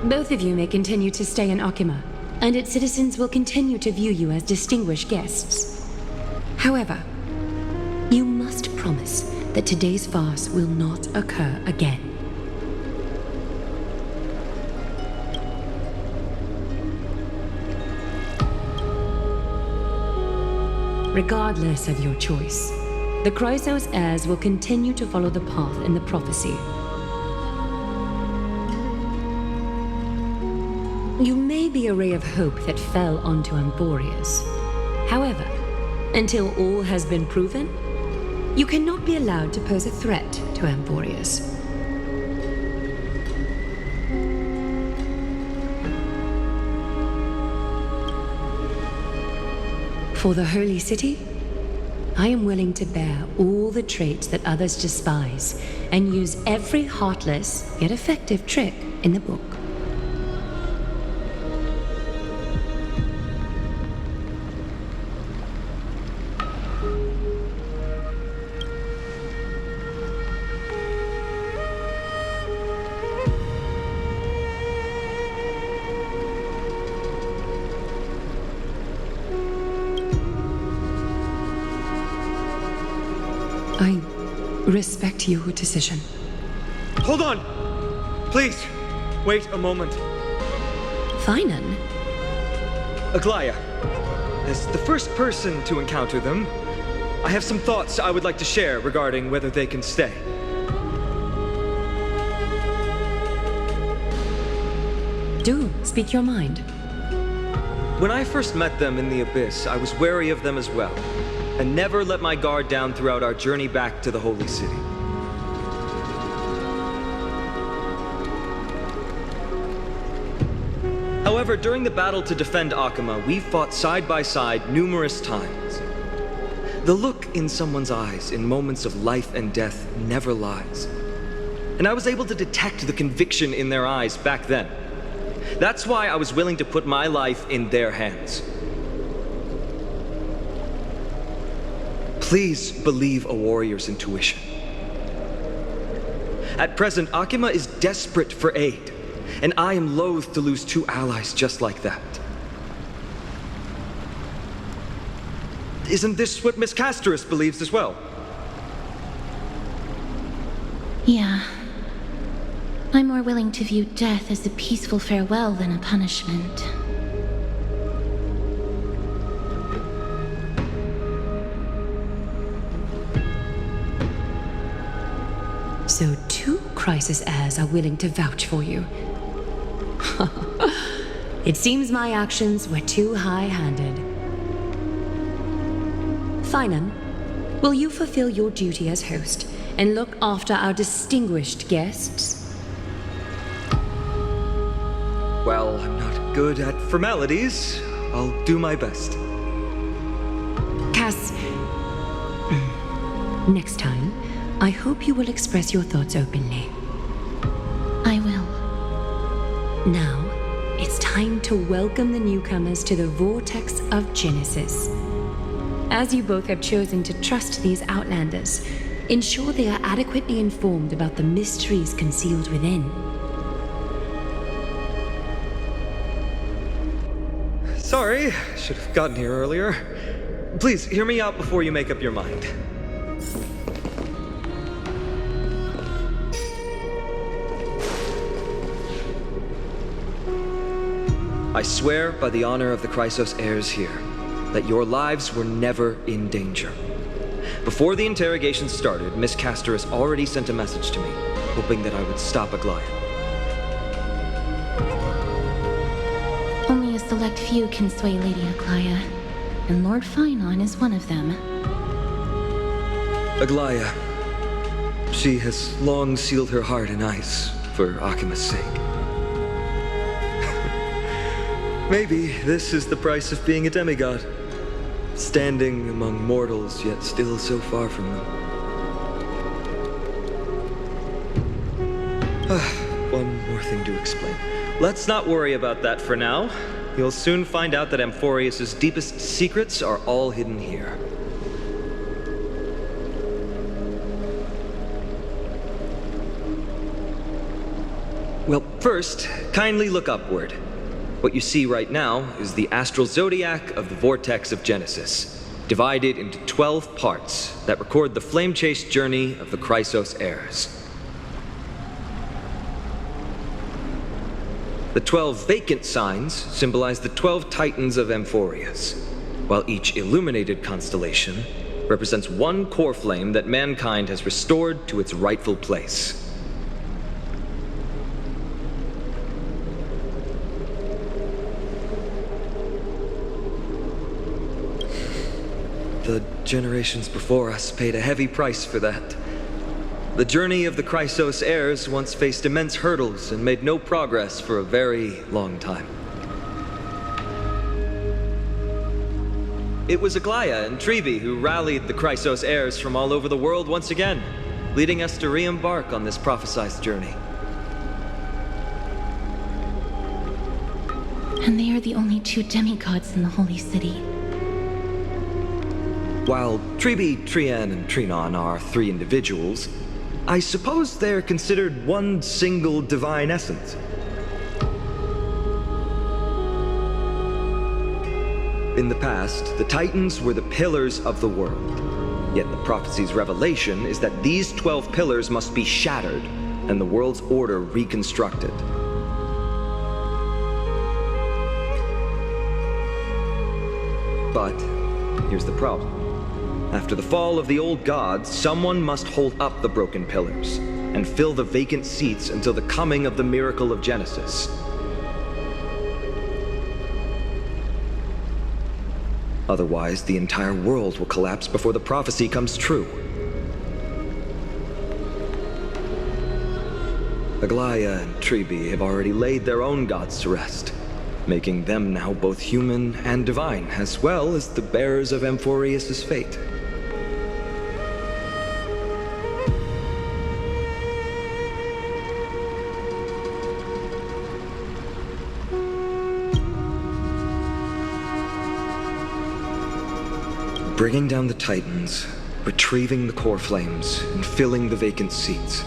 Both of you may continue to stay in Akima, and its citizens will continue to view you as distinguished guests. However, you must promise that today's farce will not occur again. Regardless of your choice, the Chrysos heirs will continue to follow the path in the prophecy. You may be a ray of hope that fell onto Amborius. However, until all has been proven, you cannot be allowed to pose a threat to Amborius. For the Holy City, I am willing to bear all the traits that others despise and use every heartless yet effective trick in the book. I respect your decision. Hold on! Please, wait a moment. Finan? Aglaya, as the first person to encounter them, I have some thoughts I would like to share regarding whether they can stay. Do speak your mind. When I first met them in the Abyss, I was wary of them as well, and never let my guard down throughout our journey back to the Holy City. However, during the battle to defend Akima, we fought side by side numerous times. The look in someone's eyes in moments of life and death never lies. And I was able to detect the conviction in their eyes back then. That's why I was willing to put my life in their hands. Please believe a warrior's intuition. At present, Akima is desperate for aid, and I am loath to lose 2 allies just like that. Isn't this what Miss Casterus believes as well? Yeah. I'm more willing to view death as a peaceful farewell than a punishment. So 2 Chrysos heirs are willing to vouch for you. It seems my actions were too high-handed. Finan, will you fulfill your duty as host and look after our distinguished guests? Well, I'm not good at formalities. I'll do my best. Cass, next time, I hope you will express your thoughts openly. I will. Now, it's time to welcome the newcomers to the Vortex of Genesis. As you both have chosen to trust these Outlanders, ensure they are adequately informed about the mysteries concealed within. Sorry, should have gotten here earlier. Please, hear me out before you make up your mind. I swear by the honor of the Chrysos heirs here, that your lives were never in danger. Before the interrogation started, Miss Casterus already sent a message to me, hoping that I would stop Aglaya. Only a select few can sway Lady Aglaya, and Lord Finan is one of them. Aglaya, she has long sealed her heart in ice for Akima's sake. Maybe this is the price of being a demigod. Standing among mortals, yet still so far from them. One more thing to explain. Let's not worry about that for now. You'll soon find out that Amphorius' deepest secrets are all hidden here. Well, first, kindly look upward. What you see right now is the astral zodiac of the vortex of Genesis, divided into 12 parts that record the flame-chased journey of the Chrysos heirs. The 12 vacant signs symbolize the 12 titans of Amphorius, while each illuminated constellation represents one core flame that mankind has restored to its rightful place. The generations before us paid a heavy price for that. The journey of the Chrysos heirs once faced immense hurdles and made no progress for a very long time. It was Aglaya and Trevi who rallied the Chrysos heirs from all over the world once again, leading us to re-embark on this prophesized journey. And they are the only 2 demigods in the Holy City. While Trebi, Trian, and Trinon are 3 individuals, I suppose they're considered one single divine essence. In the past, the Titans were the pillars of the world. Yet the prophecy's revelation is that these 12 pillars must be shattered and the world's order reconstructed. But here's the problem. After the fall of the old gods, someone must hold up the broken pillars and fill the vacant seats until the coming of the miracle of Genesis. Otherwise, the entire world will collapse before the prophecy comes true. Aglaya and Trebi have already laid their own gods to rest, making them now both human and divine, as well as the bearers of Amphorius' fate. Bringing down the Titans, retrieving the core flames, and filling the vacant seats.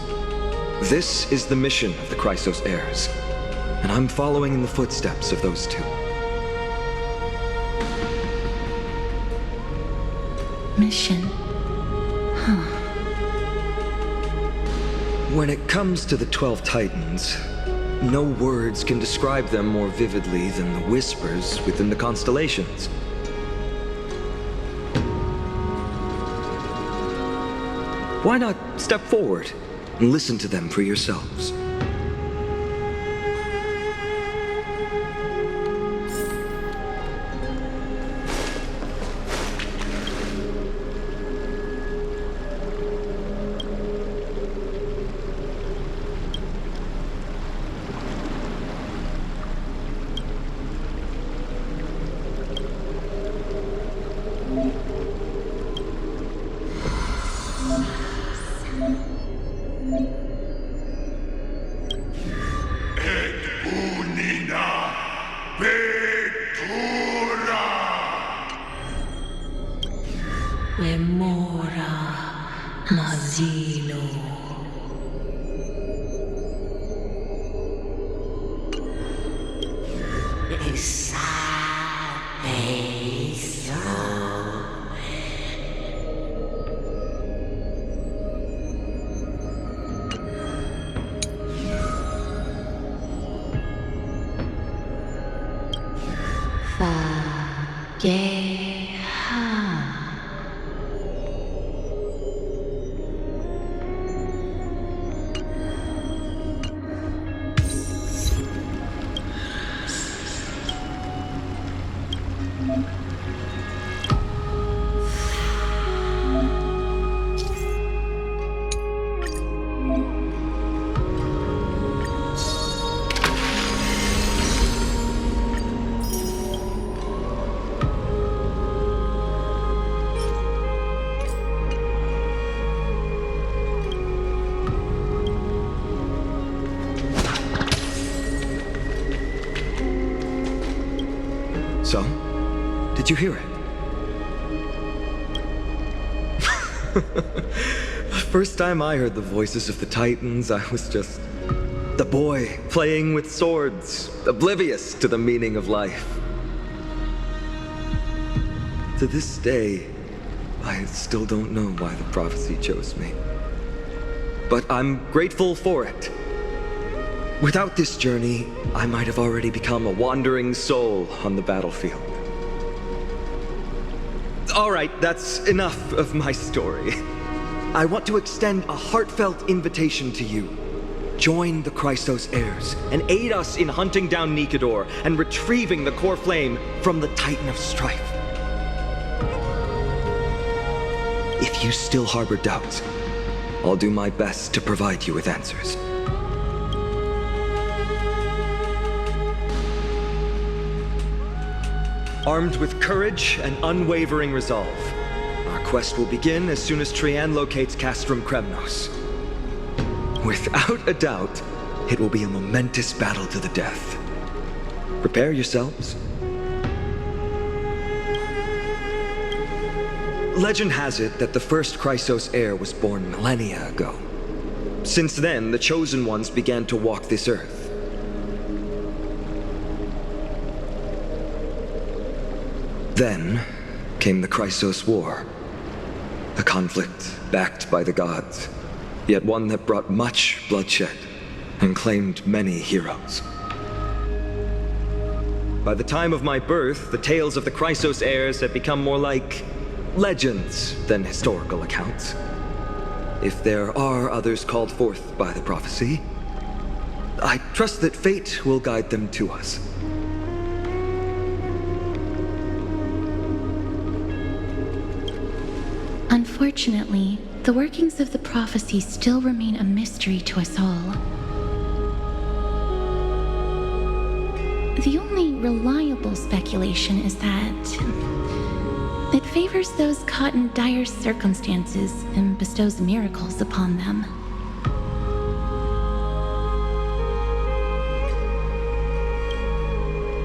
This is the mission of the Chrysos heirs, and I'm following in the footsteps of those 2. Mission. When it comes to the 12 Titans, no words can describe them more vividly than the whispers within the constellations. Why not step forward and listen to them for yourselves? Did you hear it? The first time I heard the voices of the Titans, I was just the boy playing with swords, oblivious to the meaning of life. To this day, I still don't know why the prophecy chose me. But I'm grateful for it. Without this journey, I might have already become a wandering soul on the battlefield. All right, that's enough of my story. I want to extend a heartfelt invitation to you. Join the Chrysos heirs and aid us in hunting down Nikedor and retrieving the core flame from the Titan of Strife. If you still harbor doubts, I'll do my best to provide you with answers. Armed with courage and unwavering resolve, our quest will begin as soon as Trian locates Castrum Kremnos. Without a doubt, it will be a momentous battle to the death. Prepare yourselves. Legend has it that the first Chrysos heir was born millennia ago. Since then, the Chosen Ones began to walk this earth. Then came the Chrysos War, a conflict backed by the gods, yet one that brought much bloodshed and claimed many heroes. By the time of my birth, the tales of the Chrysos heirs had become more like legends than historical accounts. If there are others called forth by the prophecy, I trust that fate will guide them to us. Unfortunately, the workings of the prophecy still remain a mystery to us all. The only reliable speculation is that it favors those caught in dire circumstances and bestows miracles upon them.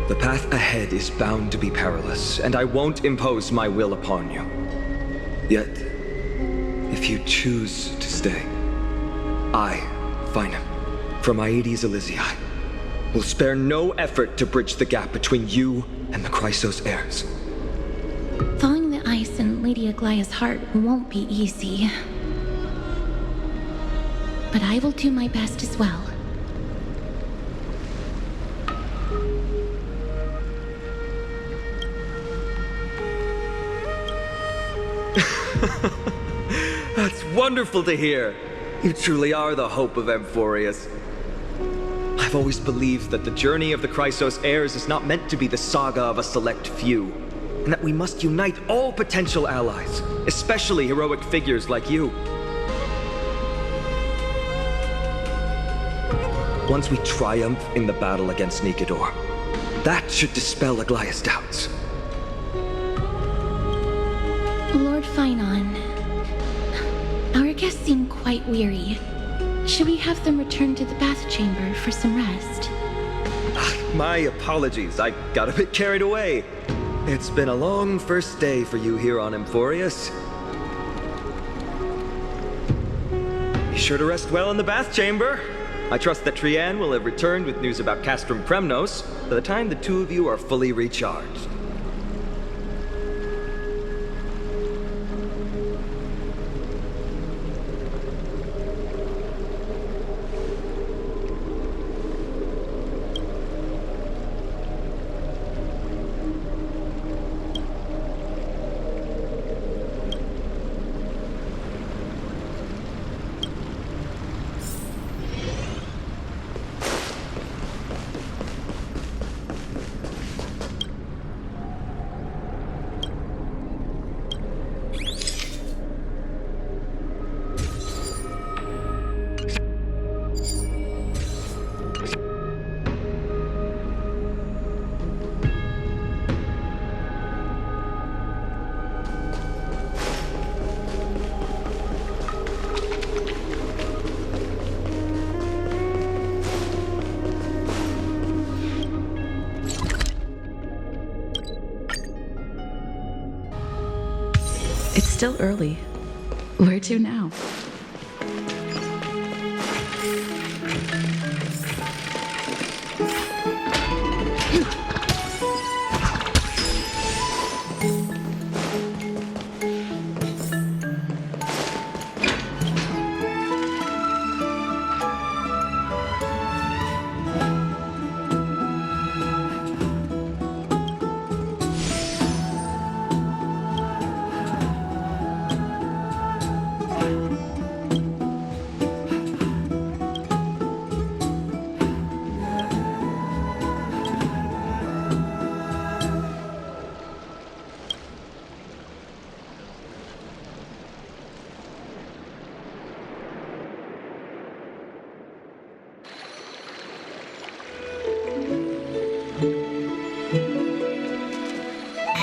The path ahead is bound to be perilous, and I won't impose my will upon you. Yet, if you choose to stay, I, Finam, from Aedes Elysiae, will spare no effort to bridge the gap between you and the Chrysos heirs. Thawing the ice in Lady Aglaya's heart won't be easy. But I will do my best as well. That's wonderful to hear. You truly are the hope of Amphorius. I've always believed that the journey of the Chrysos heirs is not meant to be the saga of a select few, and that we must unite all potential allies, especially heroic figures like you. Once we triumph in the battle against Nikedor, that should dispel Aglaya's doubts. Lord Finon, our guests seem quite weary. Should we have them return to the bath chamber for some rest? My apologies, I got a bit carried away. It's been a long first day for you here on Amphorius. Be sure to rest well in the bath chamber. I trust that Trian will have returned with news about Castrum Kremnos by the time the two of you are fully recharged. still early. Where to now?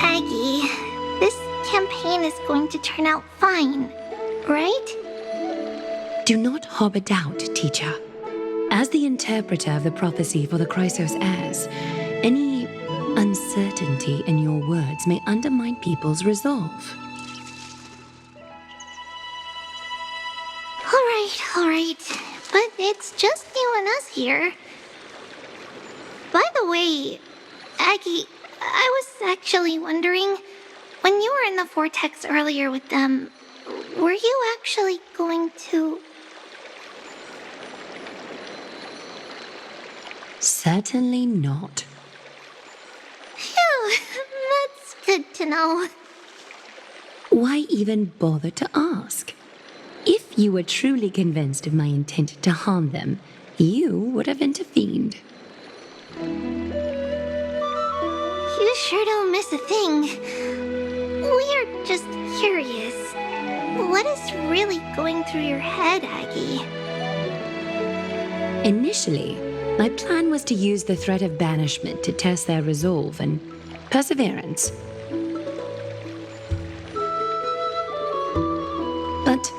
Aggie, this campaign is going to turn out fine, right? Do not harbor doubt, teacher. As the interpreter of the prophecy for the Chrysos heirs, any uncertainty in your words may undermine people's resolve. All right. But it's just you and us here. By the way, Aggie, I was actually wondering, when you were in the vortex earlier with them, were you actually going to... Certainly not. Phew, that's good to know. Why even bother to ask? If you were truly convinced of my intent to harm them, you would have intervened. You sure don't miss a thing. We're just curious. What is really going through your head, Aggie? Initially, my plan was to use the threat of banishment to test their resolve and perseverance. But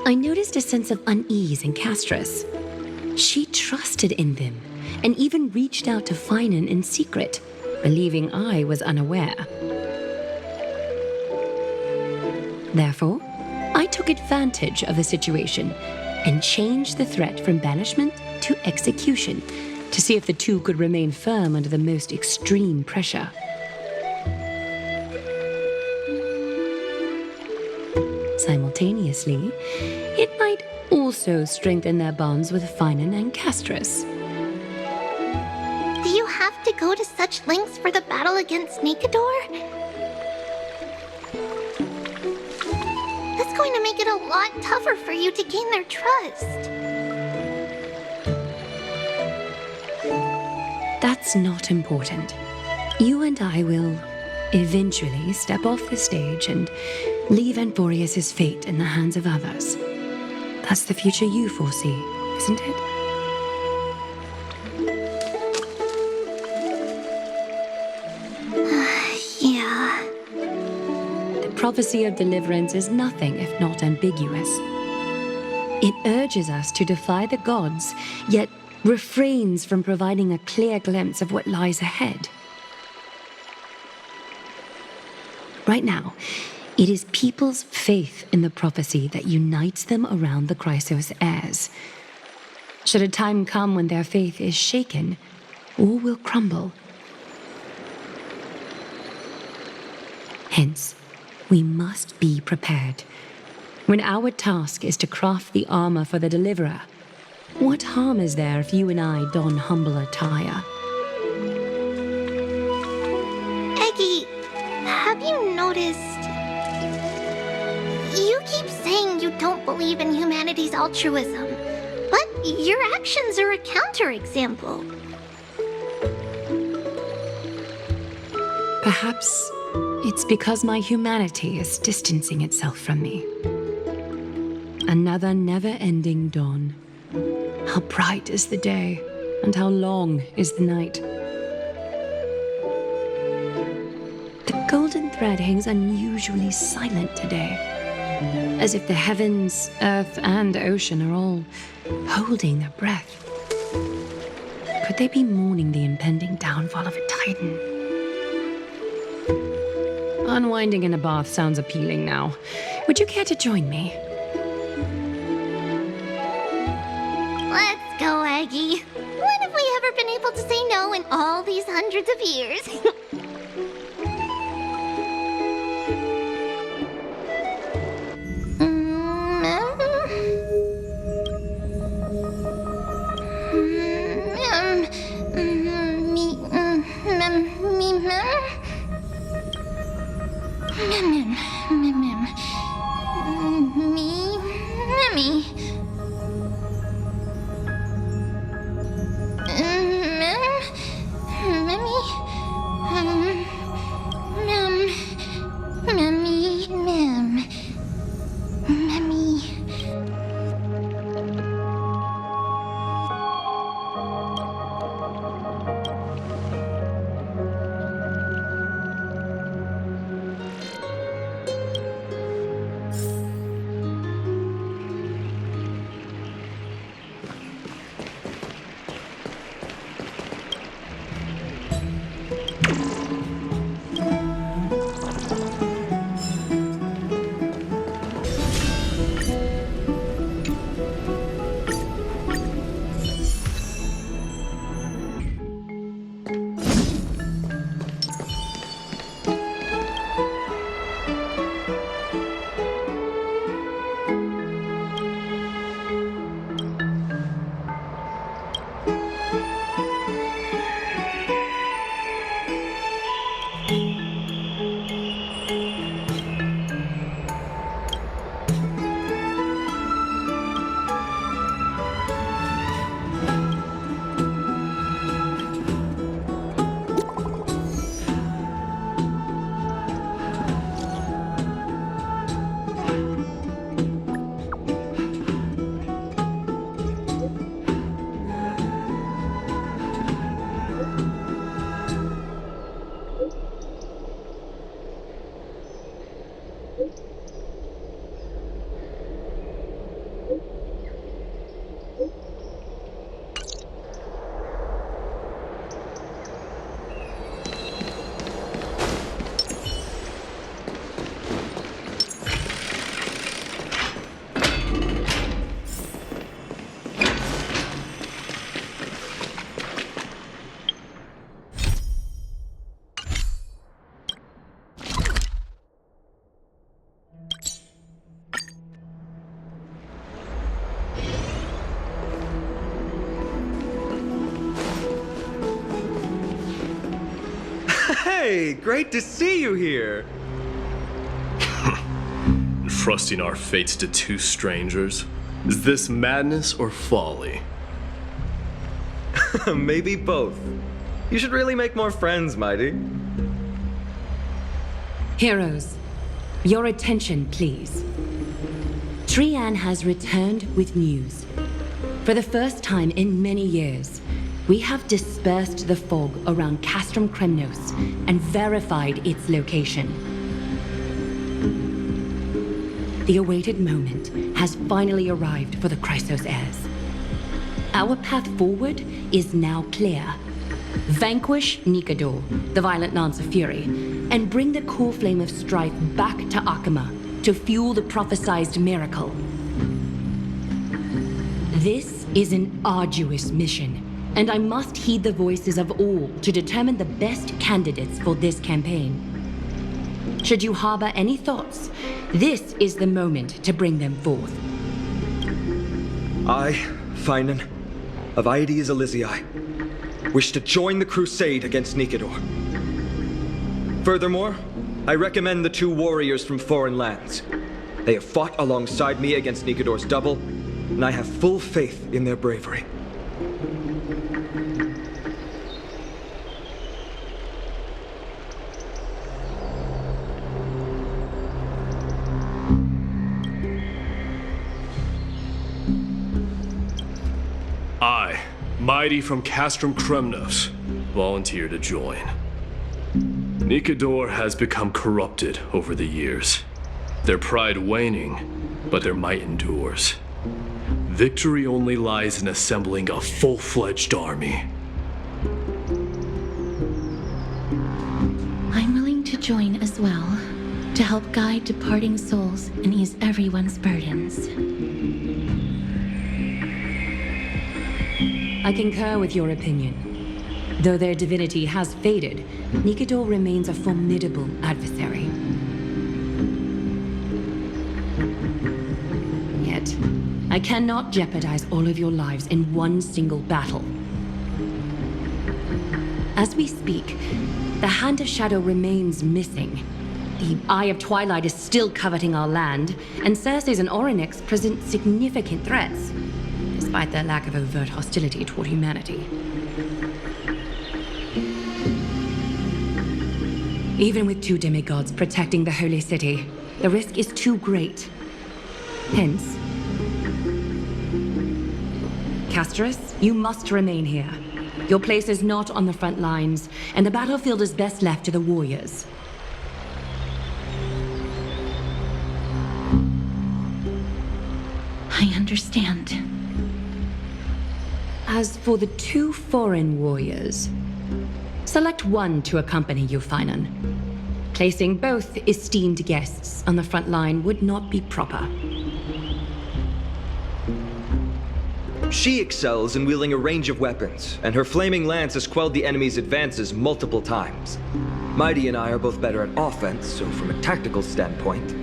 I noticed a sense of unease in Castris. She trusted in them and even reached out to Finan in secret, believing I was unaware. Therefore, I took advantage of the situation and changed the threat from banishment to execution to see if the two could remain firm under the most extreme pressure. Simultaneously, it might also strengthen their bonds with Finan and Castris. Do you have to go to such lengths for the battle against Nikador? That's going to make it a lot tougher for you to gain their trust. That's not important. You and I will eventually step off the stage and leave Anthorius' fate in the hands of others. That's the future you foresee, isn't it? Yeah. The prophecy of deliverance is nothing if not ambiguous. It urges us to defy the gods, yet refrains from providing a clear glimpse of what lies ahead. Right now, it is people's faith in the prophecy that unites them around the Chrysos heirs. Should a time come when their faith is shaken, all will crumble. Hence, we must be prepared. When our task is to craft the armor for the deliverer, what harm is there if you and I don humble attire? Eggie, have you noticed? You keep saying you don't believe in humanity's altruism, but your actions are a counterexample. Perhaps it's because my humanity is distancing itself from me. Another never-ending dawn. How bright is the day, and how long is the night. The golden thread hangs unusually silent today, as if the heavens, earth, and ocean are all holding their breath. Could they be mourning the impending downfall of a titan? Unwinding in a bath sounds appealing now. Would you care to join me? Let's go, Aggie. When have we ever been able to say no in all these hundreds of years? Hey, great to see you here. Entrusting our fates to two strangers? Is this madness or folly? Maybe both. You should really make more friends, Mighty. Heroes, your attention, please. Trian has returned with news. For the first time in many years, we have dispersed the fog around Castrum Kremnos and verified its location. The awaited moment has finally arrived for the Chrysos heirs. Our path forward is now clear. Vanquish Nikador, the violent Lance of Fury, and bring the core flame of strife back to Akama to fuel the prophesized miracle. This is an arduous mission, and I must heed the voices of all to determine the best candidates for this campaign. Should you harbor any thoughts, this is the moment to bring them forth. I, Finan, of Aedes Elysiae, wish to join the crusade against Nikador. Furthermore, I recommend the two warriors from foreign lands. They have fought alongside me against Nikador's double, and I have full faith in their bravery. I, Mighty from Castrum Kremnos, volunteer to join. Nikador has become corrupted over the years. Their pride waning, but their might endures. Victory only lies in assembling a full-fledged army. I'm willing to join as well. help guide departing souls and ease everyone's burdens. I concur with your opinion. Though their divinity has faded, Nikador remains a formidable adversary. Yet, I cannot jeopardize all of your lives in one single battle. As we speak, the Hand of Shadow remains missing. The Eye of Twilight is still coveting our land, and Circes and Orynyx present significant threats, despite their lack of overt hostility toward humanity. Even with 2 demigods protecting the Holy City, the risk is too great. Hence, Casterus, you must remain here. Your place is not on the front lines, and the battlefield is best left to the warriors. I understand. As for the 2 foreign warriors, select one to accompany you, Finan. Placing both esteemed guests on the front line would not be proper. She excels in wielding a range of weapons, and her flaming lance has quelled the enemy's advances multiple times. Mighty and I are both better at offense, so from a tactical standpoint...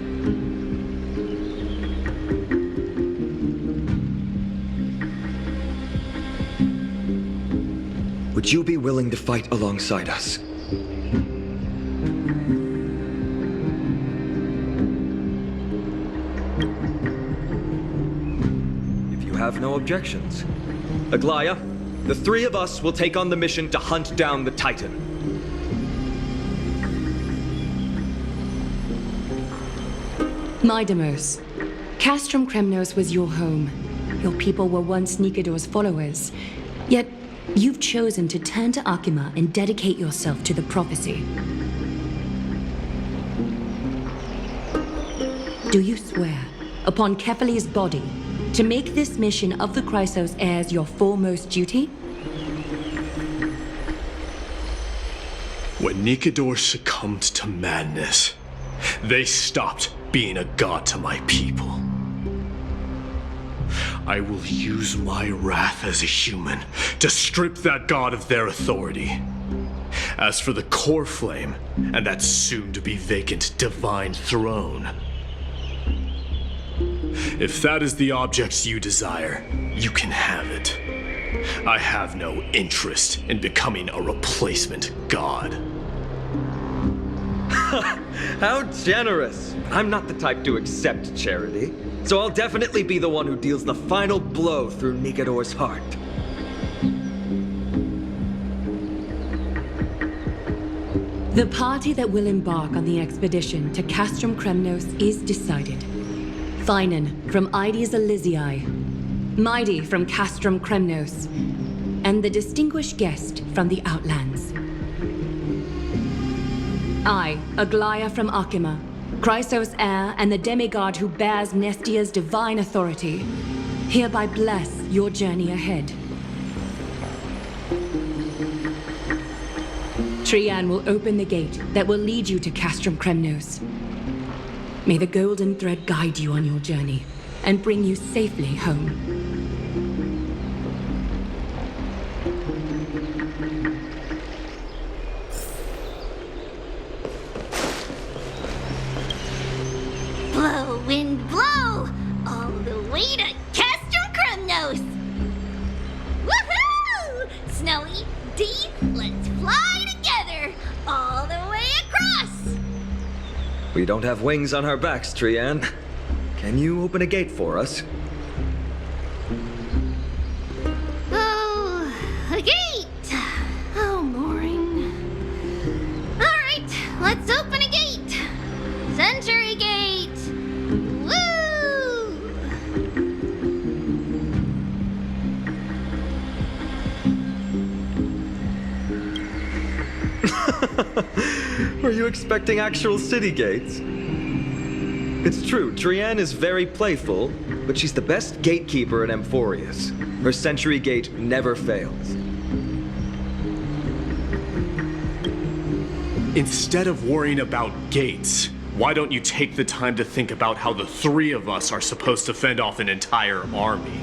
Would you be willing to fight alongside us? If you have no objections. Aglaya, the 3 of us will take on the mission to hunt down the Titan. Mydamos, Castrum Kremnos was your home. Your people were once Nikador's followers. Yet, you've chosen to turn to Akima and dedicate yourself to the prophecy. Do you swear, upon Kefali's body, to make this mission of the Chrysos heirs your foremost duty? When Nikador succumbed to madness, they stopped being a god to my people. I will use my wrath as a human to strip that god of their authority. As for the core flame and that soon-to-be vacant divine throne, if that is the objects you desire, you can have it. I have no interest in becoming a replacement god. How generous! I'm not the type to accept charity, so I'll definitely be the one who deals the final blow through Nikador's heart. The party that will embark on the expedition to Castrum Kremnos is decided. Finan from Ides Elysiae, Mighty from Castrum Kremnos, and the distinguished guest from the Outlands. I, Aglaya from Akima, Chrysos heir and the demigod who bears Nestia's divine authority, hereby bless your journey ahead. Trian will open the gate that will lead you to Castrum Kremnos. May the golden thread guide you on your journey and bring you safely home. Blow, wind, blow! All the way to Castrum Kremnos! Woohoo! Snowy D, let's fly together all the way across! We don't have wings on our backs, Trian. Can you open a gate for us? Oh, a gate! Oh, boring. Alright, let's open a gate! Century Gate! Woo! Were you expecting actual city gates? It's true, Trian is very playful, but she's the best gatekeeper in Amphorius. Her Century Gate never fails. Instead of worrying about gates, why don't you take the time to think about how the three of us are supposed to fend off an entire army?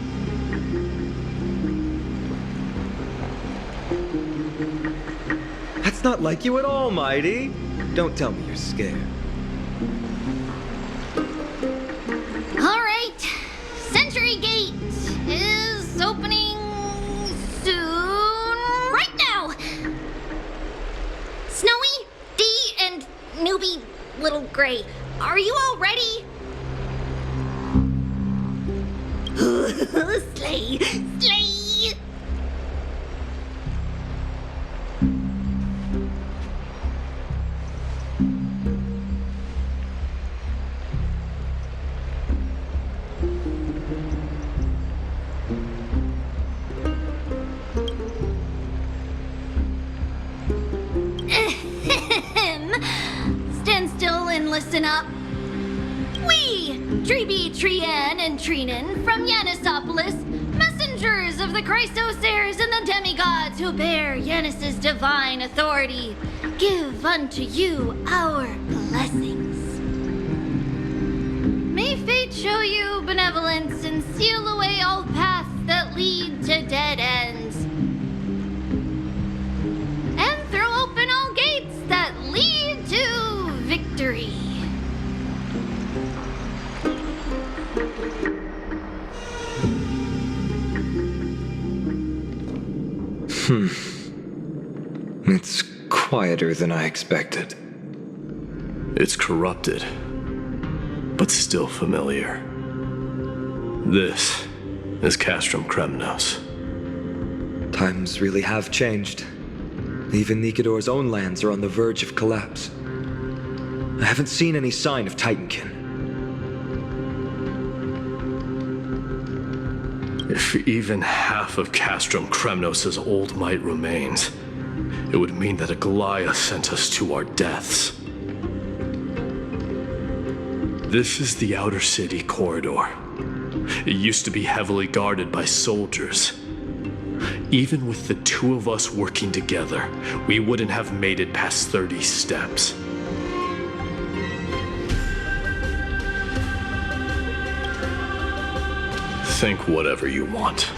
That's not like you at all, Mighty. Don't tell me you're scared. All right. Century Gate is opening soon. Right now. Snowy, Dee, and newbie Little Gray, are you all ready? Slay! Slay! Stand still and listen up. We, Treeby, Trien, and Treenan from Yanisopolis, messengers of the Christosairs and the demigods who bear Yanis's divine authority, give unto you our blessings. May fate show you benevolence and seal away all paths that lead to dead ends. And throw open all gates that lead to victory. It's quieter than I expected. It's corrupted, but still familiar. This is Castrum Kremnos. Times really have changed. Even Nikador's own lands are on the verge of collapse. I haven't seen any sign of Titankin. If even half of Castrum Kremnos' old might remains, it would mean that Aglaya sent us to our deaths. This is the outer city corridor. It used to be heavily guarded by soldiers. Even with the two of us working together, we wouldn't have made it past 30 steps. Think whatever you want.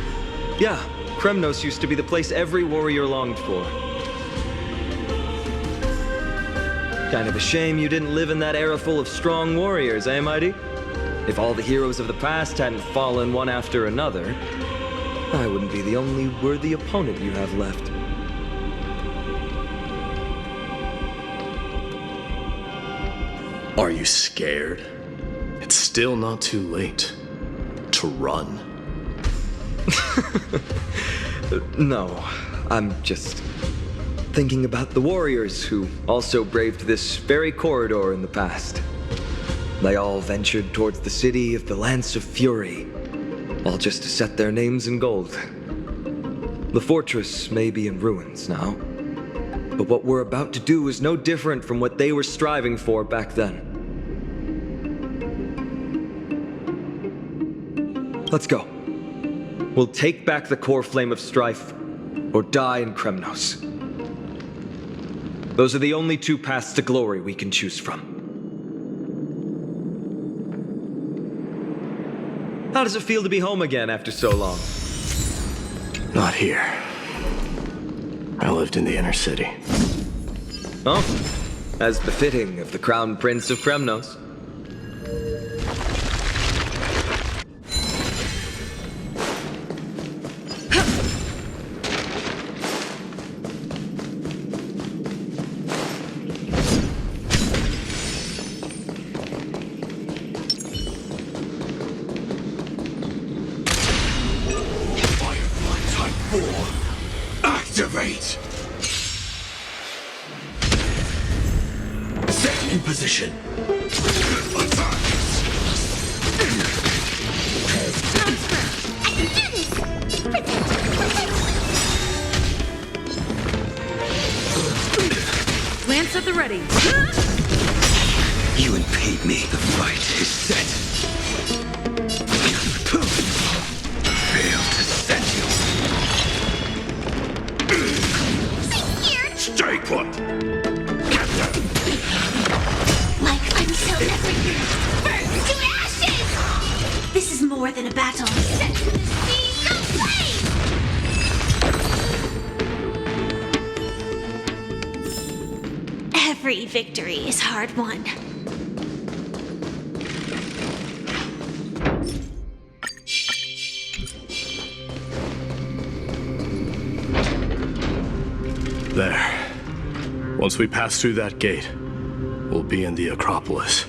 Yeah, Kremnos used to be the place every warrior longed for. Kind of a shame you didn't live in that era full of strong warriors, eh, Mighty? If all the heroes of the past hadn't fallen one after another, I wouldn't be the only worthy opponent you have left. Are you scared? It's still not too late to run. No, I'm just thinking about the warriors who also braved this very corridor in the past. They all ventured towards the city of the Lance of Fury, all just to set their names in gold. The fortress may be in ruins now, but what we're about to do is no different from what they were striving for back then. Let's go. We'll take back the core flame of strife, or die in Kremnos. Those are the only two paths to glory we can choose from. How does it feel to be home again after so long? Not here. I lived in the inner city. Oh, as befitting of the Crown Prince of Kremnos. Activate! Set in position. Attack! I can do this! Lance at the ready. You impede me. The fight is set. Fail to set you. Stay put! Like I'm the battle. Set to the sea, go play! Every victory is hard won. There. Once we pass through that gate, we'll be in the Acropolis.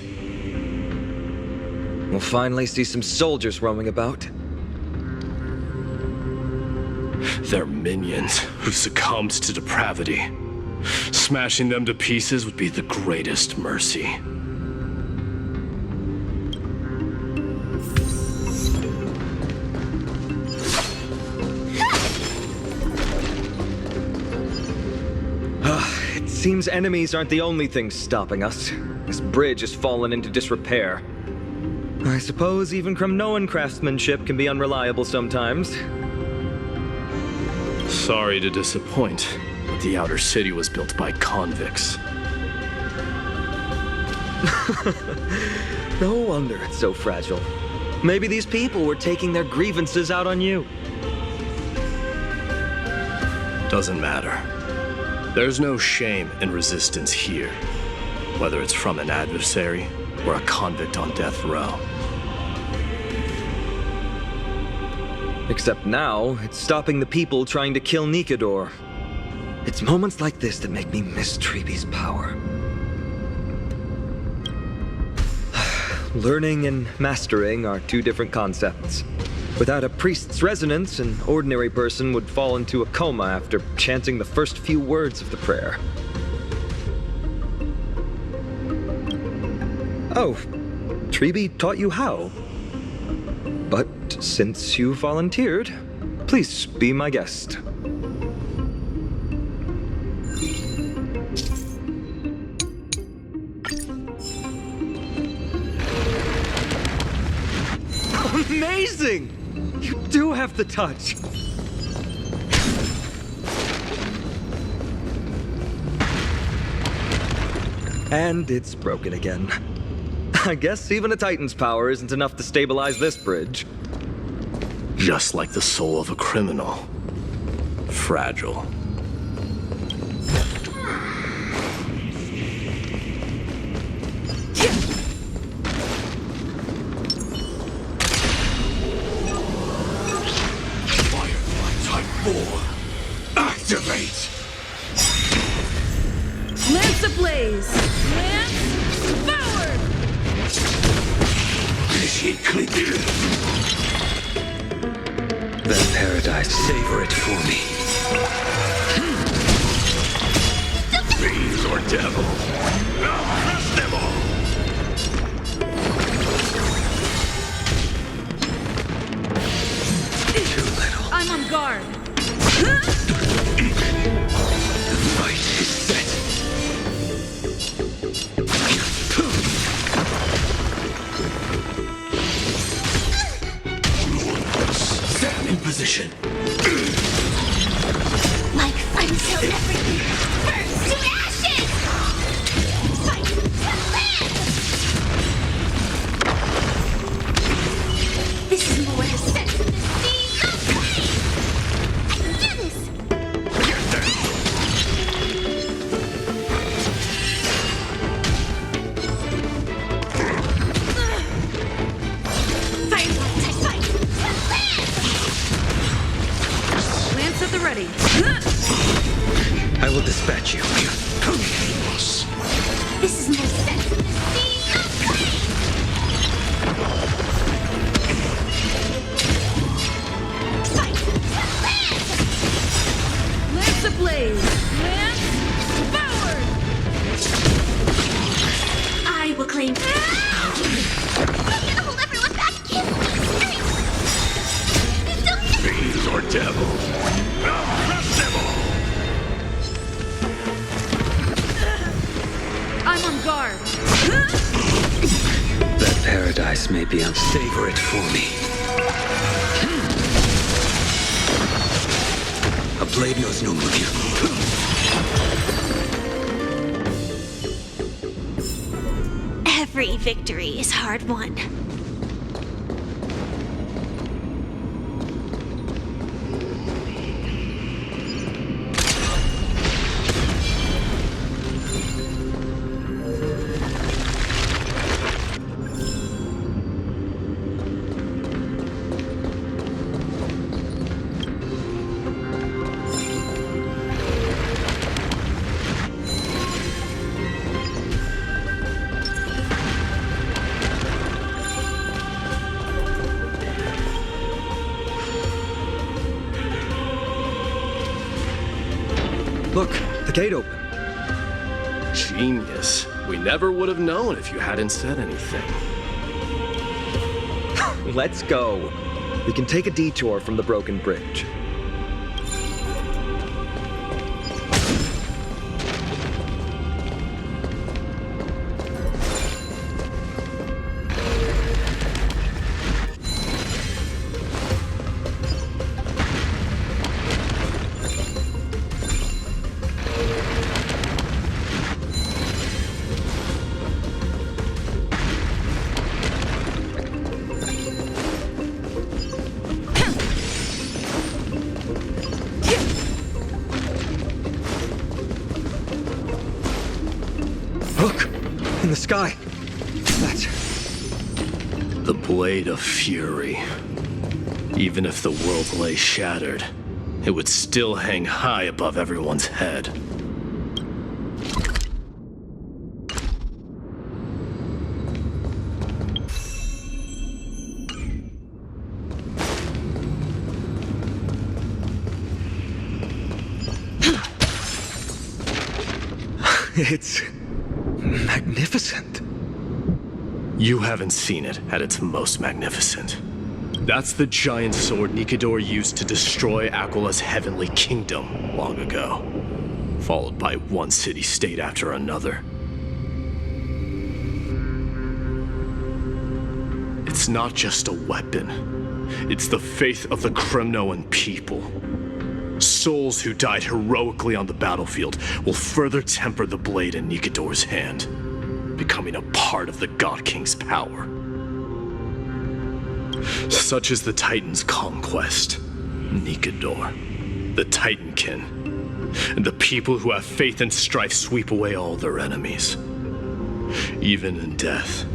We'll finally see some soldiers roaming about. They're minions who succumbed to depravity. Smashing them to pieces would be the greatest mercy. It seems enemies aren't the only things stopping us. This bridge has fallen into disrepair. I suppose even Kremnoan craftsmanship can be unreliable sometimes. Sorry to disappoint, but the outer city was built by convicts. No wonder it's so fragile. Maybe these people were taking their grievances out on you. Doesn't matter. There's no shame in resistance here, whether it's from an adversary or a convict on death row. Except now, it's stopping the people trying to kill Nikador. It's moments like this that make me miss Treeby's power. Learning and mastering are two different concepts. Without a priest's resonance, an ordinary person would fall into a coma after chanting the first few words of the prayer. Oh, Treeby taught you how? But since you volunteered, please be my guest. Amazing! You do have the touch. And it's broken again. I guess even a Titan's power isn't enough to stabilize this bridge. Just like the soul of a criminal. Fragile. Activate! Lance ablaze! Lance forward! Initiate clear. That paradise, savor it for me. Fiends or devil. I'll crush them all! Too little. I'm on guard. The fight is set. Stand in position. Like until everything burns to ashes! Fight to live! This is more to set to the sea, go play! I can do this! Firefly type fight! To live! Lance at the ready. I will dispatch you. This is more set to the sea, go play! Fight to live! Lance ablaze! Lance forward! I will claim. I'm gonna hold everyone back. Can't believe it. Don't get Fiends or devil. I'll crush them all! I'm on guard. That paradise may be on. Savor it for me. A blade knows no mercy. Every victory is hard won. Look, the gate open. Genius. We never would have known if you hadn't said anything. Let's go. We can take a detour from the broken bridge. Look! In the sky! That's... The Blade of Fury. Even if the world lay shattered, it would still hang high above everyone's head. It's... magnificent. You haven't seen it at its most magnificent. That's the giant sword Nikador used to destroy Aquala's heavenly kingdom long ago, followed by one city-state after another. It's not just a weapon. It's the faith of the Kremnoan people. Souls who died heroically on the battlefield will further temper the blade in Nikador's hand, becoming a part of the God King's power. Such is the Titan's conquest. Nikador, the Titankin, and the people who have faith in strife sweep away all their enemies. Even in death,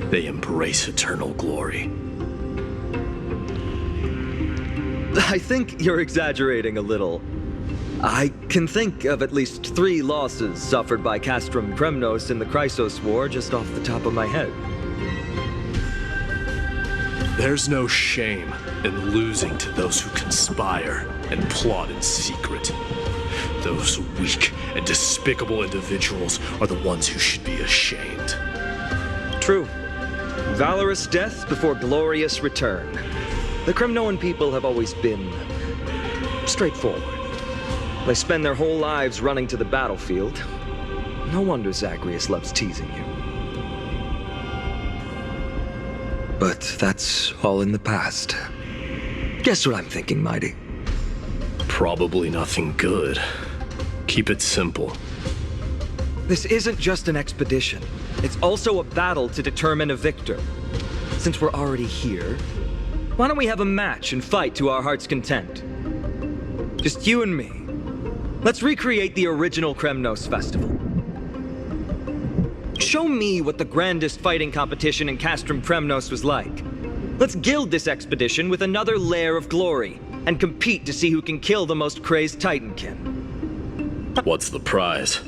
they embrace eternal glory. I think you're exaggerating a little. I can think of at least 3 losses suffered by Castrum Kremnos in the Chrysos War just off the top of my head. There's no shame in losing to those who conspire and plot in secret. Those weak and despicable individuals are the ones who should be ashamed. True. Valorous death before glorious return. The Kremnoan people have always been straightforward. They spend their whole lives running to the battlefield. No wonder Zagreus loves teasing you. But that's all in the past. Guess what I'm thinking, Mighty? Probably nothing good. Keep it simple. This isn't just an expedition. It's also a battle to determine a victor. Since we're already here, why don't we have a match and fight to our heart's content? Just you and me. Let's recreate the original Kremnos festival. Show me what the grandest fighting competition in Castrum Kremnos was like. Let's gild this expedition with another layer of glory, and compete to see who can kill the most crazed Titankin. What's the prize?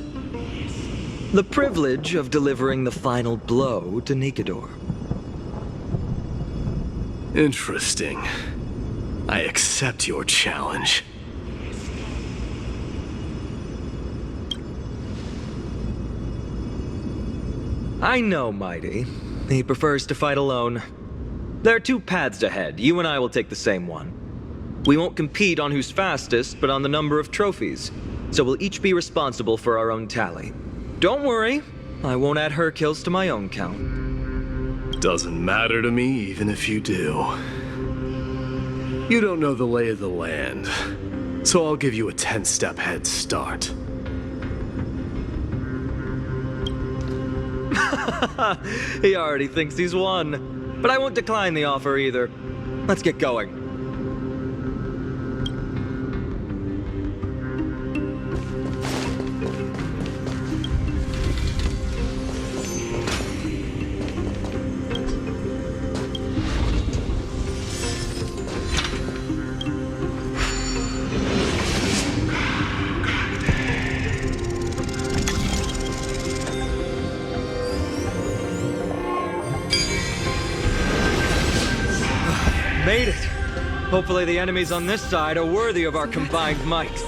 The privilege of delivering the final blow to Nikador. Interesting. I accept your challenge. I know, Mighty. He prefers to fight alone. There are 2 paths ahead. You and I will take the same one. We won't compete on who's fastest, but on the number of trophies. So we'll each be responsible for our own tally. Don't worry, I won't add her kills to my own count. Doesn't matter to me, even if you do. You don't know the lay of the land, so I'll give you a 10-step head start. He already thinks he's won. But I won't decline the offer either. Let's get going. Made it! Hopefully the enemies on this side are worthy of our combined might.